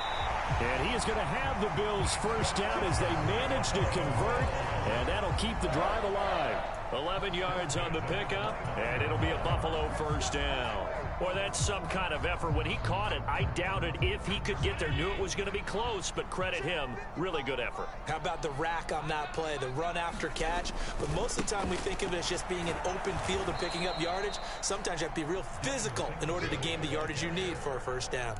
And he is going to have the Bills' 1st down as they manage to convert, and that'll keep the drive alive. 11 yards on the pickup, and it'll be a Buffalo 1st down. Boy, that's some kind of effort. When he caught it, I doubted if he could get there. Knew it was going to be close, but credit him. Really good effort. How about the rack on that play, the run after catch? But most of the time we think of it as just being an open field and picking up yardage. Sometimes you have to be real physical in order to gain the yardage you need for a 1st down.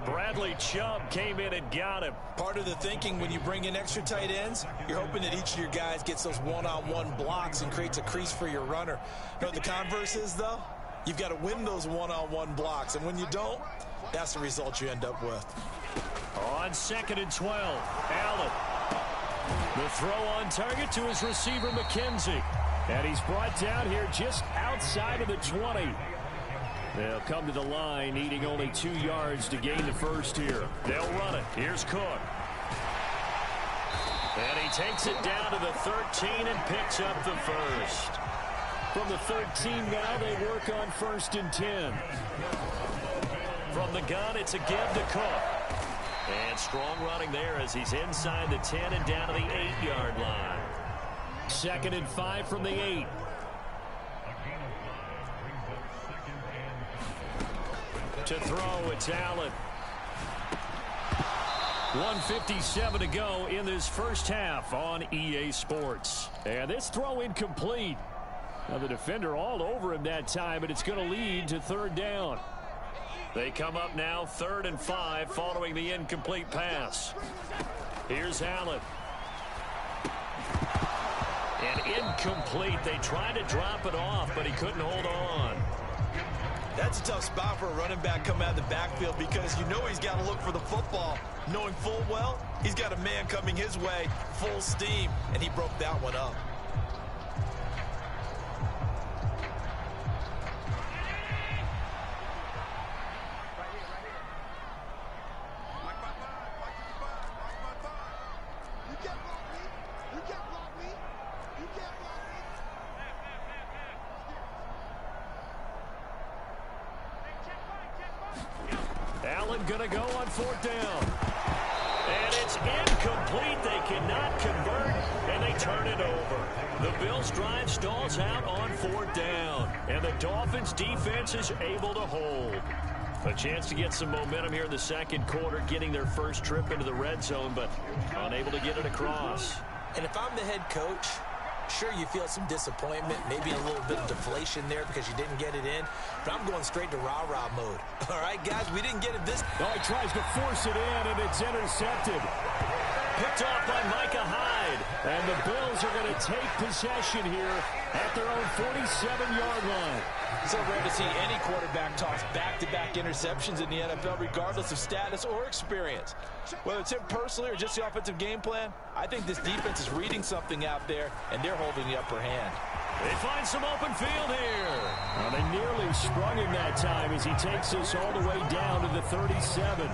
Bradley Chubb came in and got him. Part of the thinking when you bring in extra tight ends, you're hoping that each of your guys gets those one-on-one blocks and creates a crease for your runner. You know what the converse is, though? You've got to win those one-on-one blocks, and when you don't, that's the result you end up with. On 2nd and 12, Allen. The throw on target to his receiver, McKenzie. And he's brought down here just outside of the 20. They'll come to the line, needing only 2 yards to gain the 1st here. They'll run it. Here's Cook. And he takes it down to the 13 and picks up the 1st. From the 13 now, they work on 1st and 10. From the gun, it's a give to Cook. And strong running there as he's inside the 10 and down to the 8-yard line. 2nd and 5 from the 8. To throw, it's Allen. 1:57 to go in this 1st half on EA Sports. And this throw incomplete. Now the defender all over him that time, and it's going to lead to 3rd down. They come up now 3rd and 5 following the incomplete pass. Here's Allen. And incomplete. They tried to drop it off, but he couldn't hold on. That's a tough spot for a running back coming out of the backfield because you know he's got to look for the football, knowing full well he's got a man coming his way, full steam, and he broke that one up. Allen gonna go on 4th down. And it's incomplete. They cannot convert, and they turn it over. The Bills' drive stalls out on 4th down, and the Dolphins' defense is able to hold. A chance to get some momentum here in the second quarter, getting their first trip into the red zone, but unable to get it across. And if I'm the head coach, sure, you feel some disappointment, maybe a little bit of deflation there because you didn't get it in, but I'm going straight to rah-rah mode. All right, guys, we didn't get it this. Oh, he tries to force it in, and it's intercepted. Picked off by Micah Hyde, and the Bills are going to take possession here at their own 47-yard line. So rare to see any quarterback toss back-to-back interceptions in the NFL, regardless of status or experience. Whether it's him personally or just the offensive game plan, I think this defense is reading something out there, and they're holding the upper hand. They find some open field here. Well, they nearly sprung him that time as he takes us all the way down to the 37.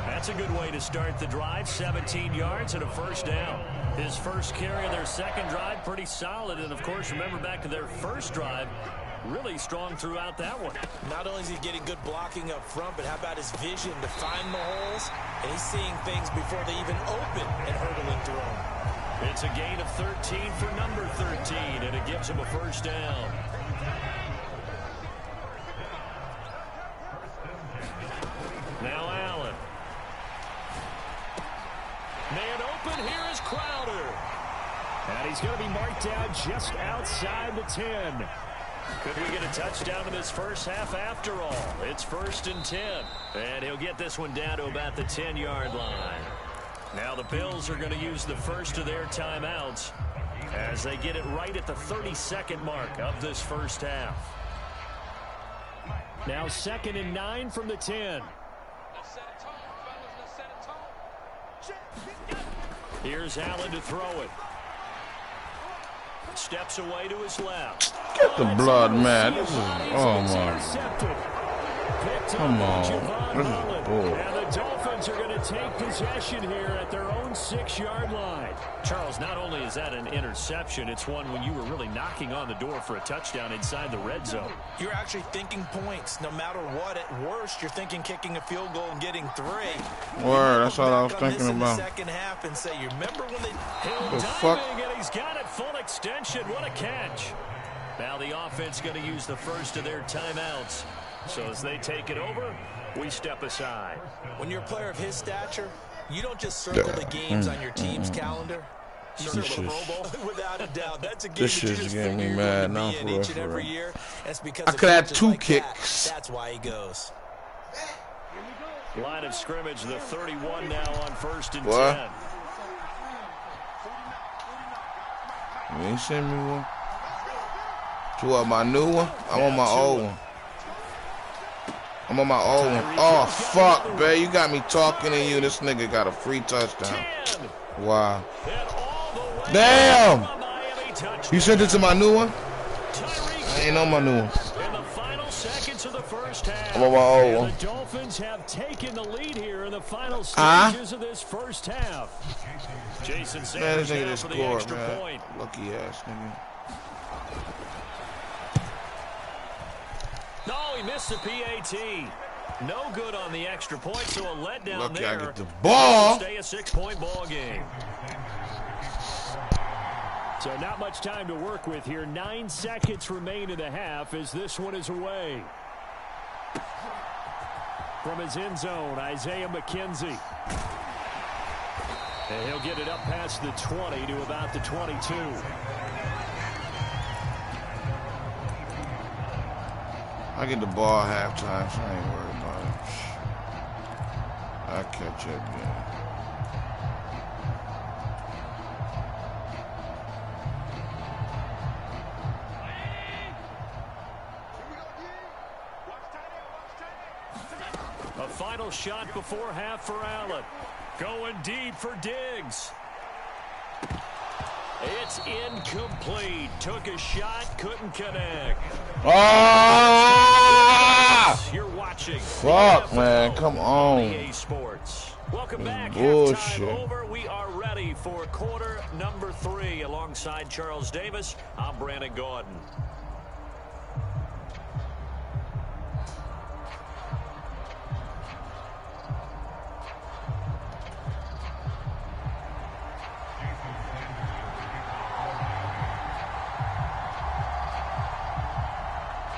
That's a good way to start the drive, 17 yards and a first down. His first carry of their second drive, pretty solid. And, of course, remember back to their first drive, really strong throughout that one. Not only is he getting good blocking up front, but how about his vision to find the holes? And he's seeing things before they even open and hurdling through them. It's a gain of 13 for number 13, and it gives him a first down. Now Allen. Man open, here is Crowder. And he's going to be marked down just outside the 10. Could we get a touchdown in this first half after all? It's 1st and 10. And he'll get this one down to about the 10-yard line. Now the Bills are going to use the first of their timeouts as they get it right at the 32nd mark of this first half. Now 2nd and 9 from the 10. Here's Allen to throw it. Steps away to his left. Get the blood, man. This is, oh my. Come on. This is bull. And the Dolphins are going to take possession here at their own 6-yard line. Charles, not only is that an interception, it's one when you were really knocking on the door for a touchdown inside the red zone. You're actually thinking points. No matter what, at worst, you're thinking kicking a field goal and getting 3. Word, that's all I was thinking about. The second half and say, you remember when they... The fuck? And he's got it full extension. What a catch. Now the offense going to use the first of their timeouts. So as they take it over, we step aside. When you're a player of his stature, you don't just circle the games on your team's calendar. You circle the Pro Bowl. Without a doubt, that's a game This that you shit's just getting figure me you're mad going now to be in each and for every real. year. That's because I of could have coaches 2 like kicks. that. That's why he goes. Line of scrimmage, the 31 now on 1st and What? 10. You ain't send me one? You want my new one? I'm on my old one. I'm on my old one. Oh, fuck, babe. You got me talking to you. This nigga got a free touchdown. Wow. Damn! You sent it to my new one? I ain't on my new one. In the final seconds of the first half, I'm on my old one. the Dolphins have taken the lead here in the final stages of this first half. Jason Man, Sanders this nigga down just for the scored, extra man. point. Lucky ass nigga. No, he missed the PAT. No good on the extra point, so a letdown Lucky there. I get the ball. Stay a 6-point ball game. So not much time to work with here. 9 seconds remain in the half as this one is away. From his end zone, Isaiah McKenzie. And he'll get it up past the 20 to about the 22. I get the ball at halftime, so I ain't worried about it. I'll catch up again. final shot before half for Allen. Going deep for Diggs. It's incomplete. Took a shot, couldn't connect. Ah! You're watching. Fuck, man. Come on. EA Sports. Welcome back. Bullshit. Halftime over. We are ready for quarter number 3. Alongside Charles Davis, I'm Brandon Gordon.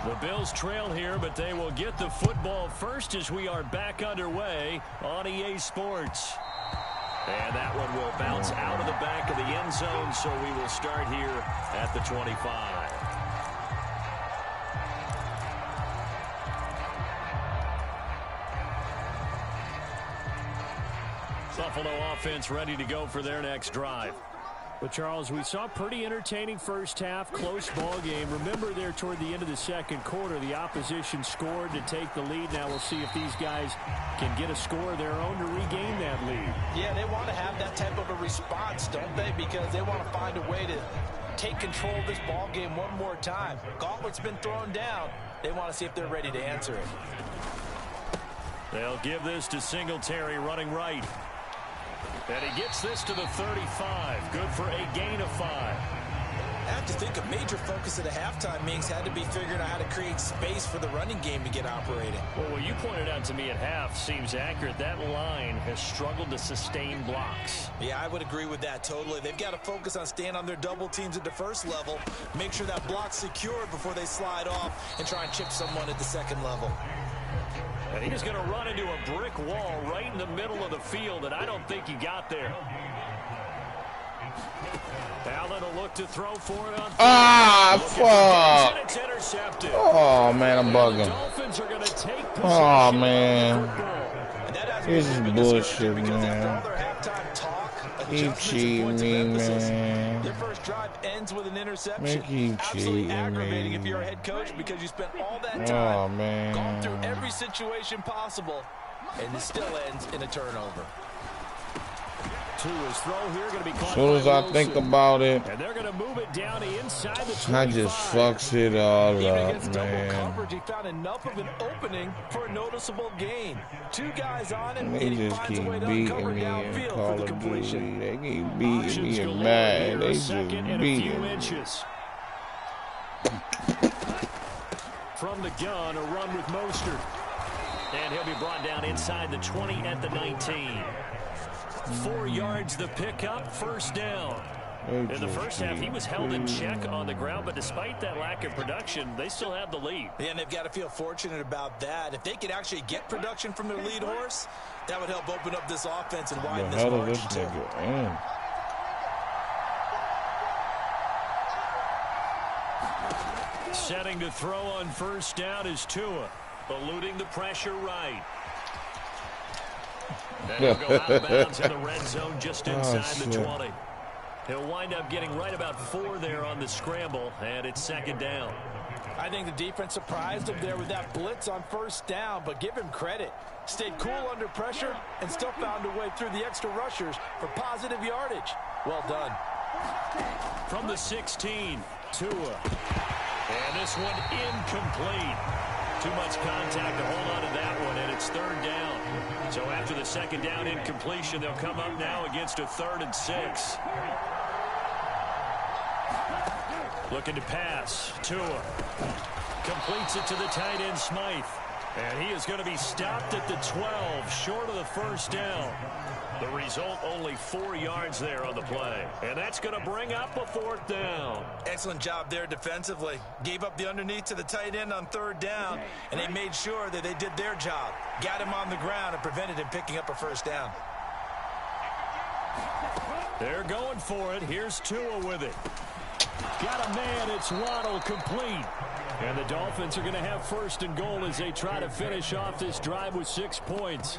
The Bills trail here, but they will get the football first as we are back underway on EA Sports. And that one will bounce out of the back of the end zone, so we will start here at the 25. Buffalo offense ready to go for their next drive. But, Charles, we saw a pretty entertaining first half, close ball game. Remember there toward the end of the second quarter, the opposition scored to take the lead. Now we'll see if these guys can get a score of their own to regain that lead. Yeah, they want to have that type of a response, don't they? Because they want to find a way to take control of this ball game one more time. Gauntlet's been thrown down. They want to see if they're ready to answer it. They'll give this to Singletary running right. And he gets this to the 35. Good for a gain of 5. I have to think a major focus of the halftime meetings had to be figuring out how to create space for the running game to get operating. Well, what you pointed out to me at half seems accurate. That line has struggled to sustain blocks. Yeah, I would agree with that totally. They've got to focus on staying on their double teams at the first level, make sure that block's secured before they slide off and try and chip someone at the second level. And he's going to run into a brick wall right in the middle of the field, and I don't think he got there. Allen will look to throw for it on third. Fuck. It's intercepted. Oh, man, I'm bugging. The Dolphins are going to take possession. Oh, man. This is This bullshit, because man. after all their halftime talk, Keep adjustments and cheating points of me, emphasis, man. their first drive ends with an interception. Man, keep Absolutely cheating aggravating me. if you're a head coach because you spent all that Oh, time man. gone through every situation possible, and it still ends in a turnover. To his throw here, going to be caught As soon as by I Wilson. think about it, And they're going to move it down to inside the 25. I just fucks it all Even up, against double man. coverage, he found enough of an opening for a noticeable gain. 2 guys on him, They and he just finds keep a way to beating uncover me in downfield Call for the of completion. Duty. They keep beating Options me galore in Madden. here, They a just second and a few beating me. inches. From the gun, a run with Mostert. And he'll be brought down inside the 20 at the 19. 4 yards the pickup, first down. In the first half, he was held in check on the ground, but despite that lack of production, they still have the lead. Yeah, and they've got to feel fortunate about that. If they could actually get production from their lead horse, that would help open up this offense and The widen this hell of margin this too. nigga in? Setting to throw on first down is Tua, eluding the pressure right. And he'll go out of bounds in the red zone just inside the 20. He'll wind up getting right about 4 there on the scramble, and it's second down. I think the defense surprised him there with that blitz on first down, but give him credit. Stayed cool under pressure and still found a way through the extra rushers for positive yardage. Well done. From the 16, Tua. And this one incomplete. Too much contact to hold on to that one, and it's third down. So after the second down incompletion, they'll come up now against a 3rd and 6. Looking to pass. Tua completes it to the tight end, Smythe. And he is going to be stopped at the 12, short of the first down. The result, only 4 yards there on the play. And that's going to bring up a 4th down. Excellent job there defensively. Gave up the underneath to the tight end on third down, and they made sure that they did their job. Got him on the ground and prevented him picking up a first down. They're going for it. Here's Tua with it. Got a man. It's Waddle, complete. And the Dolphins are going to have 1st and goal as they try to finish off this drive with 6 points.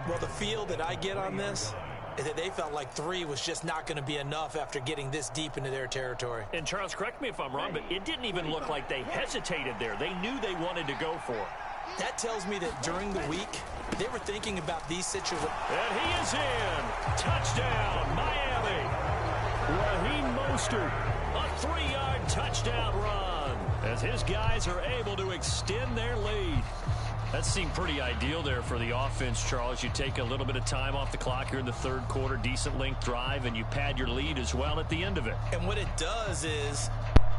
Well, the feel that I get on this is that they felt like 3 was just not going to be enough after getting this deep into their territory. And Charles, correct me if I'm wrong, but it didn't even look like they hesitated there. They knew they wanted to go for it. That tells me that during the week, they were thinking about these situations. And he is in. Touchdown, Miami. Raheem Mostert, a 3-yard touchdown run as his guys are able to extend their lead. That seemed pretty ideal there for the offense, Charles. You take a little bit of time off the clock here in the third quarter, decent length drive, and you pad your lead as well at the end of it. And what it does is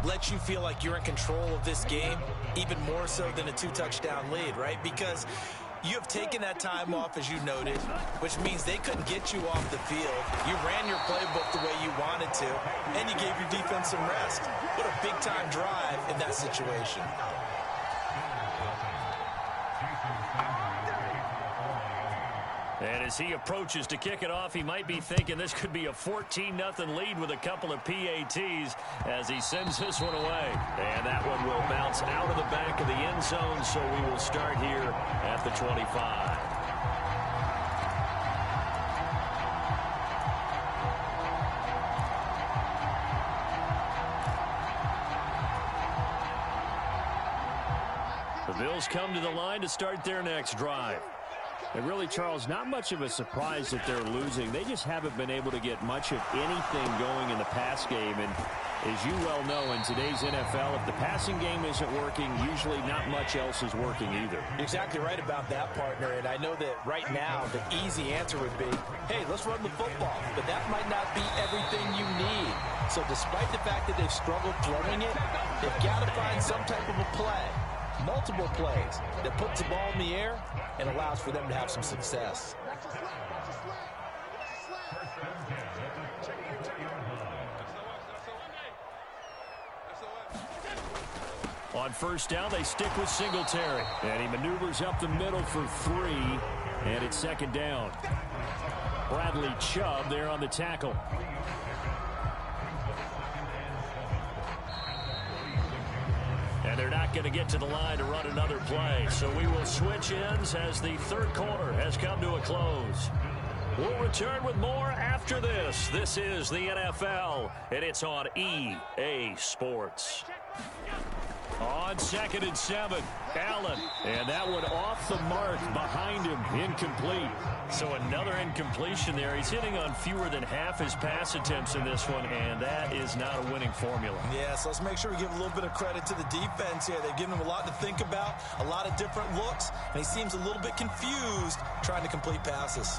let you feel like you're in control of this game, even more so than a 2-touchdown lead, right? Because you have taken that time off, as you noted, which means they couldn't get you off the field. You ran your playbook the way you wanted to, and you gave your defense some rest. What a big-time drive in that situation. And as he approaches to kick it off, he might be thinking this could be a 14-0 lead with a couple of PATs as he sends this one away. And that one will bounce out of the back of the end zone, so we will start here at the 25. The Bills come to the line to start their next drive. And really, Charles, not much of a surprise that they're losing. They just haven't been able to get much of anything going in the pass game. And as you well know, in today's NFL, if the passing game isn't working, usually not much else is working either. You're exactly right about that, partner. And I know that right now the easy answer would be, hey, let's run the football. But that might not be everything you need. So despite the fact that they've struggled throwing it, they've got to find some type of a play. Multiple plays that puts the ball in the air and allows for them to have some success. On first down, they stick with Singletary. And he maneuvers up the middle for 3. And it's second down. Bradley Chubb there on the tackle. And they're not going to get to the line to run another play. So we will switch ends as the third quarter has come to a close. We'll return with more after this. This is the NFL, and it's on EA Sports. On 2nd and 7, Allen. And that one off the mark behind him, incomplete. So another incompletion there. He's hitting on fewer than half his pass attempts in this one, and that is not a winning formula. Yeah, so let's make sure we give a little bit of credit to the defense here. They've given him a lot to think about, a lot of different looks, and he seems a little bit confused trying to complete passes.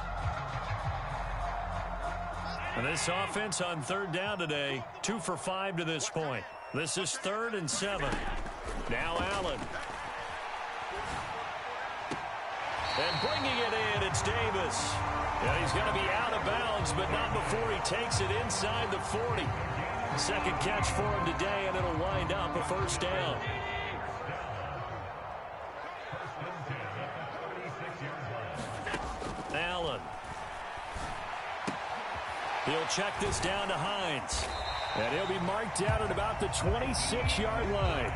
And this offense on third down today, 2 for 5 to this point. This is 3rd and 7. Now Allen. And bringing it in, it's Davis. And he's going to be out of bounds, but not before he takes it inside the 40. Second catch for him today, and it'll wind up a first down. Allen. He'll check this down to Hines. And he'll be marked down at about the 26-yard line.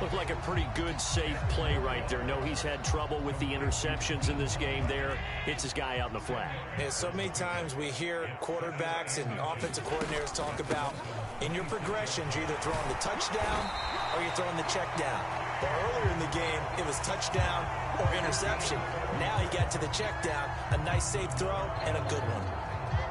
Looked like a pretty good, safe play right there. No, he's had trouble with the interceptions in this game there. Hits his guy out in the flat. And so many times we hear quarterbacks and offensive coordinators talk about in your progressions, you're either throwing the touchdown or you're throwing the check down. But earlier in the game, it was touchdown or interception. Now he got to the check down, a nice safe throw and a good one.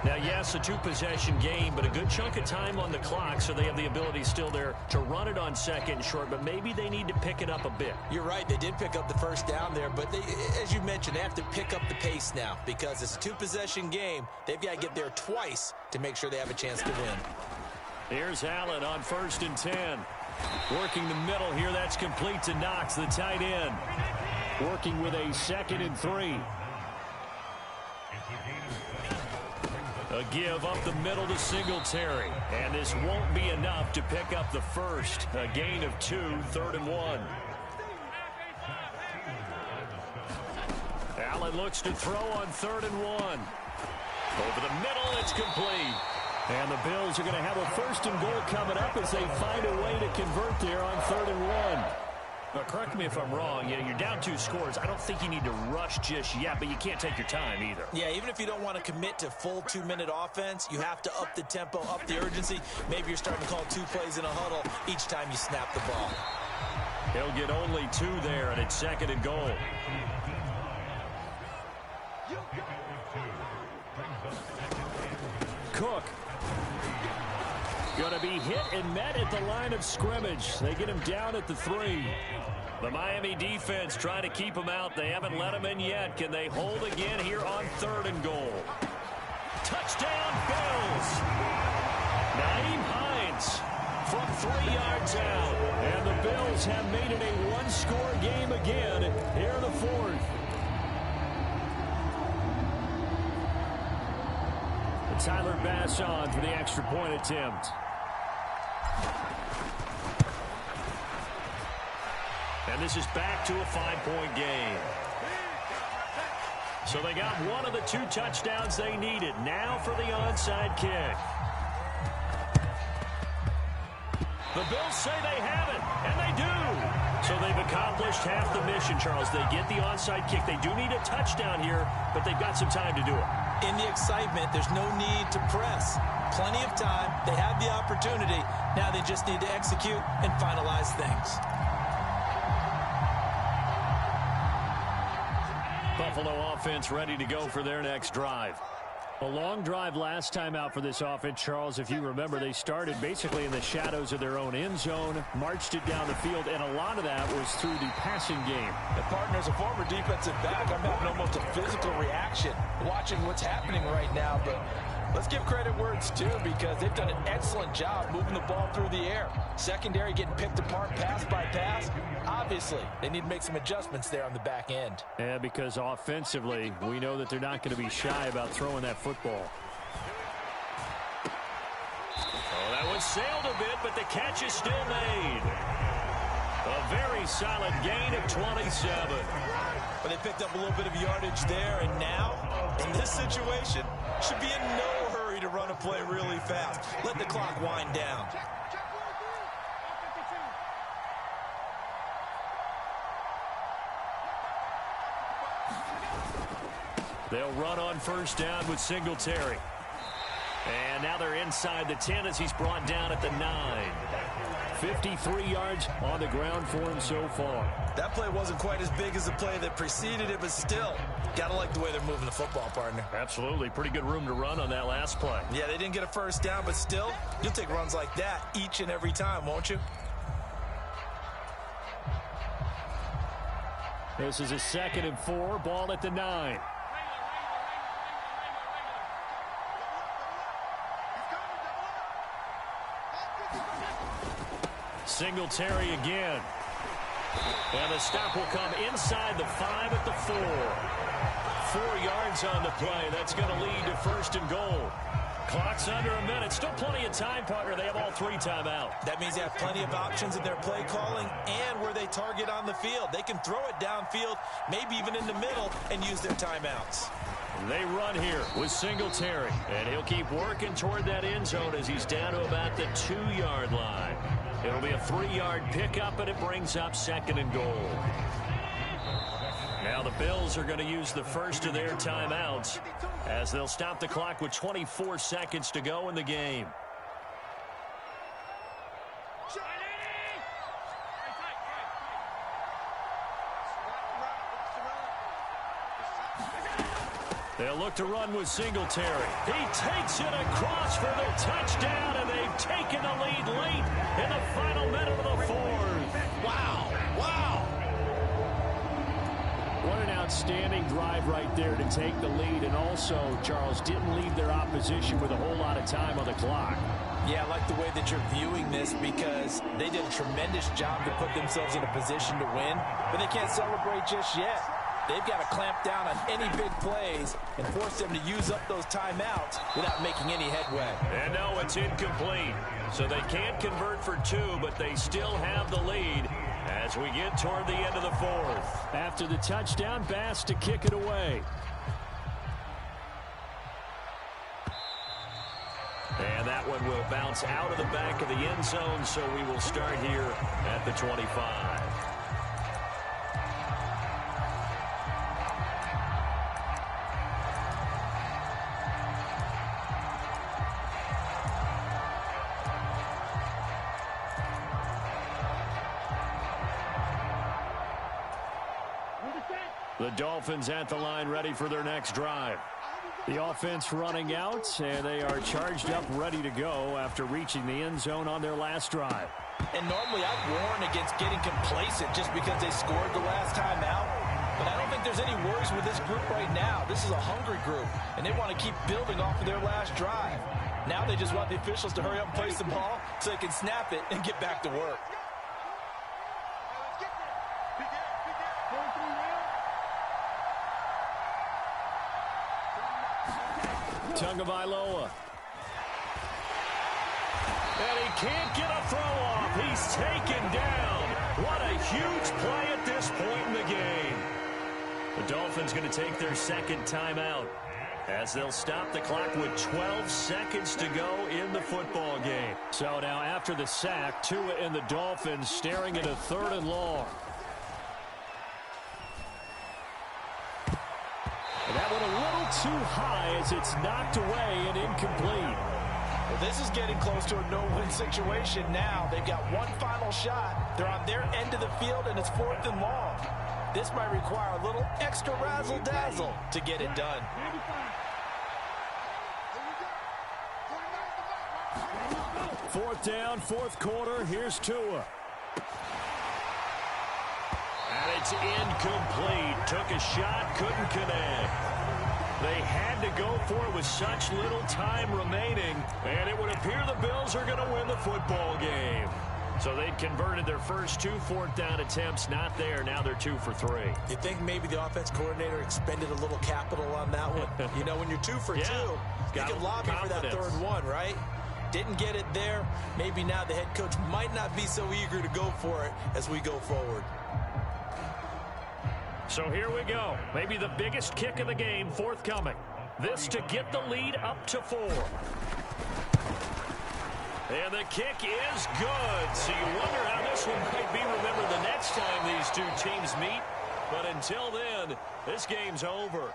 Now, yes, a 2-possession game, but a good chunk of time on the clock, so they have the ability still there to run it on 2nd and short, but maybe they need to pick it up a bit. You're right. They did pick up the first down there, but they, as you mentioned, they have to pick up the pace now because it's a 2-possession game. They've got to get there twice to make sure they have a chance to win. Here's Allen on 1st and 10. Working the middle here. That's complete to Knox, the tight end. Working with a 2nd and 3. A give up the middle to Singletary. And this won't be enough to pick up the first. A gain of 2, 3rd and 1. Allen looks to throw on 3rd and 1. Over the middle, it's complete. And the Bills are going to have a 1st and goal coming up as they find a way to convert there on 3rd and 1. But correct me if I'm wrong, you're down 2 scores. I don't think you need to rush just yet, but you can't take your time either. Yeah, even if you don't want to commit to full 2-minute offense, you have to up the tempo, up the urgency. Maybe you're starting to call 2 plays in a huddle each time you snap the ball. He'll get only 2 there, and it's 2nd and goal. Cook. Going to be hit and met at the line of scrimmage. They get him down at the 3. The Miami defense trying to keep him out. They haven't let him in yet. Can they hold again here on 3rd and goal? Touchdown, Bills. Naeem Hines from 3 yards out. And the Bills have made it a 1-score game again here in the 4th. Tyler Bass on for the extra point attempt. And this is back to a 5-point game. So they got one of the 2 touchdowns they needed. Now for the onside kick. The Bills say they have it, and they do. So they've accomplished half the mission, Charles. They get the onside kick. They do need a touchdown here, but they've got some time to do it. In the excitement, there's no need to press. Plenty of time. They have the opportunity. Now they just need to execute and finalize things. Buffalo offense ready to go for their next drive. A long drive last time out for this offense, Charles. If you remember, they started basically in the shadows of their own end zone, marched it down the field, and a lot of that was through the passing game. And partner, as a former defensive back, I'm having almost a physical reaction watching what's happening right now. But let's give credit where it's due, because they've done an excellent job moving the ball through the air. Secondary getting picked apart pass by pass. Obviously, they need to make some adjustments there on the back end. Yeah, because offensively, we know that they're not going to be shy about throwing that football. Oh, that one sailed a bit, but the catch is still made. A very solid gain of 27. But they picked up a little bit of yardage there, and now, in this situation, should be in no hurry to run a play really fast. Let the clock wind down. They'll run on 1st down with Singletary. And now they're inside the 10 as he's brought down at the 9. 53 yards on the ground for him so far. That play wasn't quite as big as the play that preceded it, but still, gotta like the way they're moving the football, partner. Absolutely. Pretty good room to run on that last play. Yeah, they didn't get a 1st down, but still, you'll take runs like that each and every time, won't you? This is a 2nd and 4, ball at the 9. Singletary again. And the stop will come inside the 5 at the 4. 4 yards on the play. That's going to lead to 1st and goal. Clock's under a minute. Still plenty of time, partner. They have all 3 timeout. That means they have plenty of options in their play calling and where they target on the field. They can throw it downfield, maybe even in the middle, and use their timeouts. They run here with Singletary. And he'll keep working toward that end zone as he's down to about the 2-yard line. It'll be a 3-yard pickup, and it brings up 2nd and goal. Now the Bills are going to use the first of their timeouts as they'll stop the clock with 24 seconds to go in the game. They'll look to run with Singletary. He takes it across for the touchdown, and they've taken the lead late in the final minute of the 4th. Wow. Wow. What an outstanding drive right there to take the lead, and also, Charles, didn't leave their opposition with a whole lot of time on the clock. Yeah, I like the way that you're viewing this, because they did a tremendous job to put themselves in a position to win, but they can't celebrate just yet. They've got to clamp down on any big plays and force them to use up those timeouts without making any headway. And no, it's incomplete. So they can't convert for 2, but they still have the lead as we get toward the end of the 4th. After the touchdown, Bass to kick it away. And that one will bounce out of the back of the end zone, so we will start here at the 25. The Dolphins at the line ready for their next drive. The offense running out, and they are charged up, ready to go after reaching the end zone on their last drive. And normally I'd warn against getting complacent just because they scored the last time out. But I don't think there's any worries with this group right now. This is a hungry group, and they want to keep building off of their last drive. Now they just want the officials to hurry up and place the ball so they can snap it and get back to work. Tagovailoa. And he can't get a throw off. He's taken down. What a huge play at this point in the game. The Dolphins going to take their second timeout as they'll stop the clock with 12 seconds to go in the football game. So now after the sack, Tua and the Dolphins staring at a 3rd and long. And that one a little too high as it's knocked away and incomplete. Well, this is getting close to a no-win situation now. They've got one final shot. They're on their end of the field, and it's 4th and long. This might require a little extra razzle-dazzle to get it done. Fourth down, 4th quarter. Here's Tua. And it's incomplete. Took a shot, couldn't connect. They had to go for it with such little time remaining, and it would appear the Bills are going to win the football game. So they'd converted their first 2 4th down attempts, not there. Now they're 2 for 3. You think maybe the offense coordinator expended a little capital on that one? You know, when you're 2 for 2, you can lobby for that 3rd one, right? Didn't get it there. Maybe now the head coach might not be so eager to go for it as we go forward. So here we go. Maybe the biggest kick of the game forthcoming. This to get the lead up to 4. And the kick is good. So you wonder how this one might be remembered the next time these two teams meet. But until then, this game's over.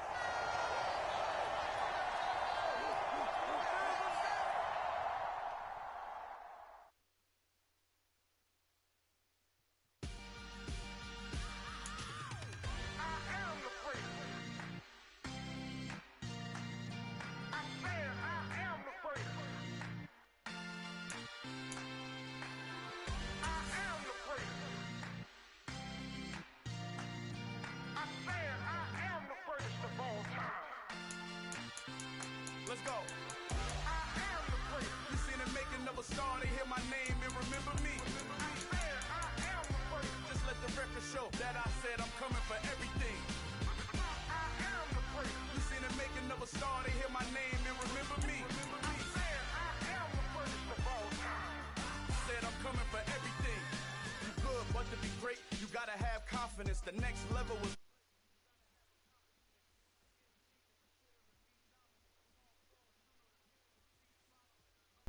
Let's go. I am the great. You seen the making of a star, they hear my name and remember me. I am the great. Just let the record show that I said I'm coming for everything. I am the great. You seen the making of a star, they hear my name and remember me. I am the greatest of all time. Said I'm coming for everything. You good, but to be great, you gotta have confidence. The next level was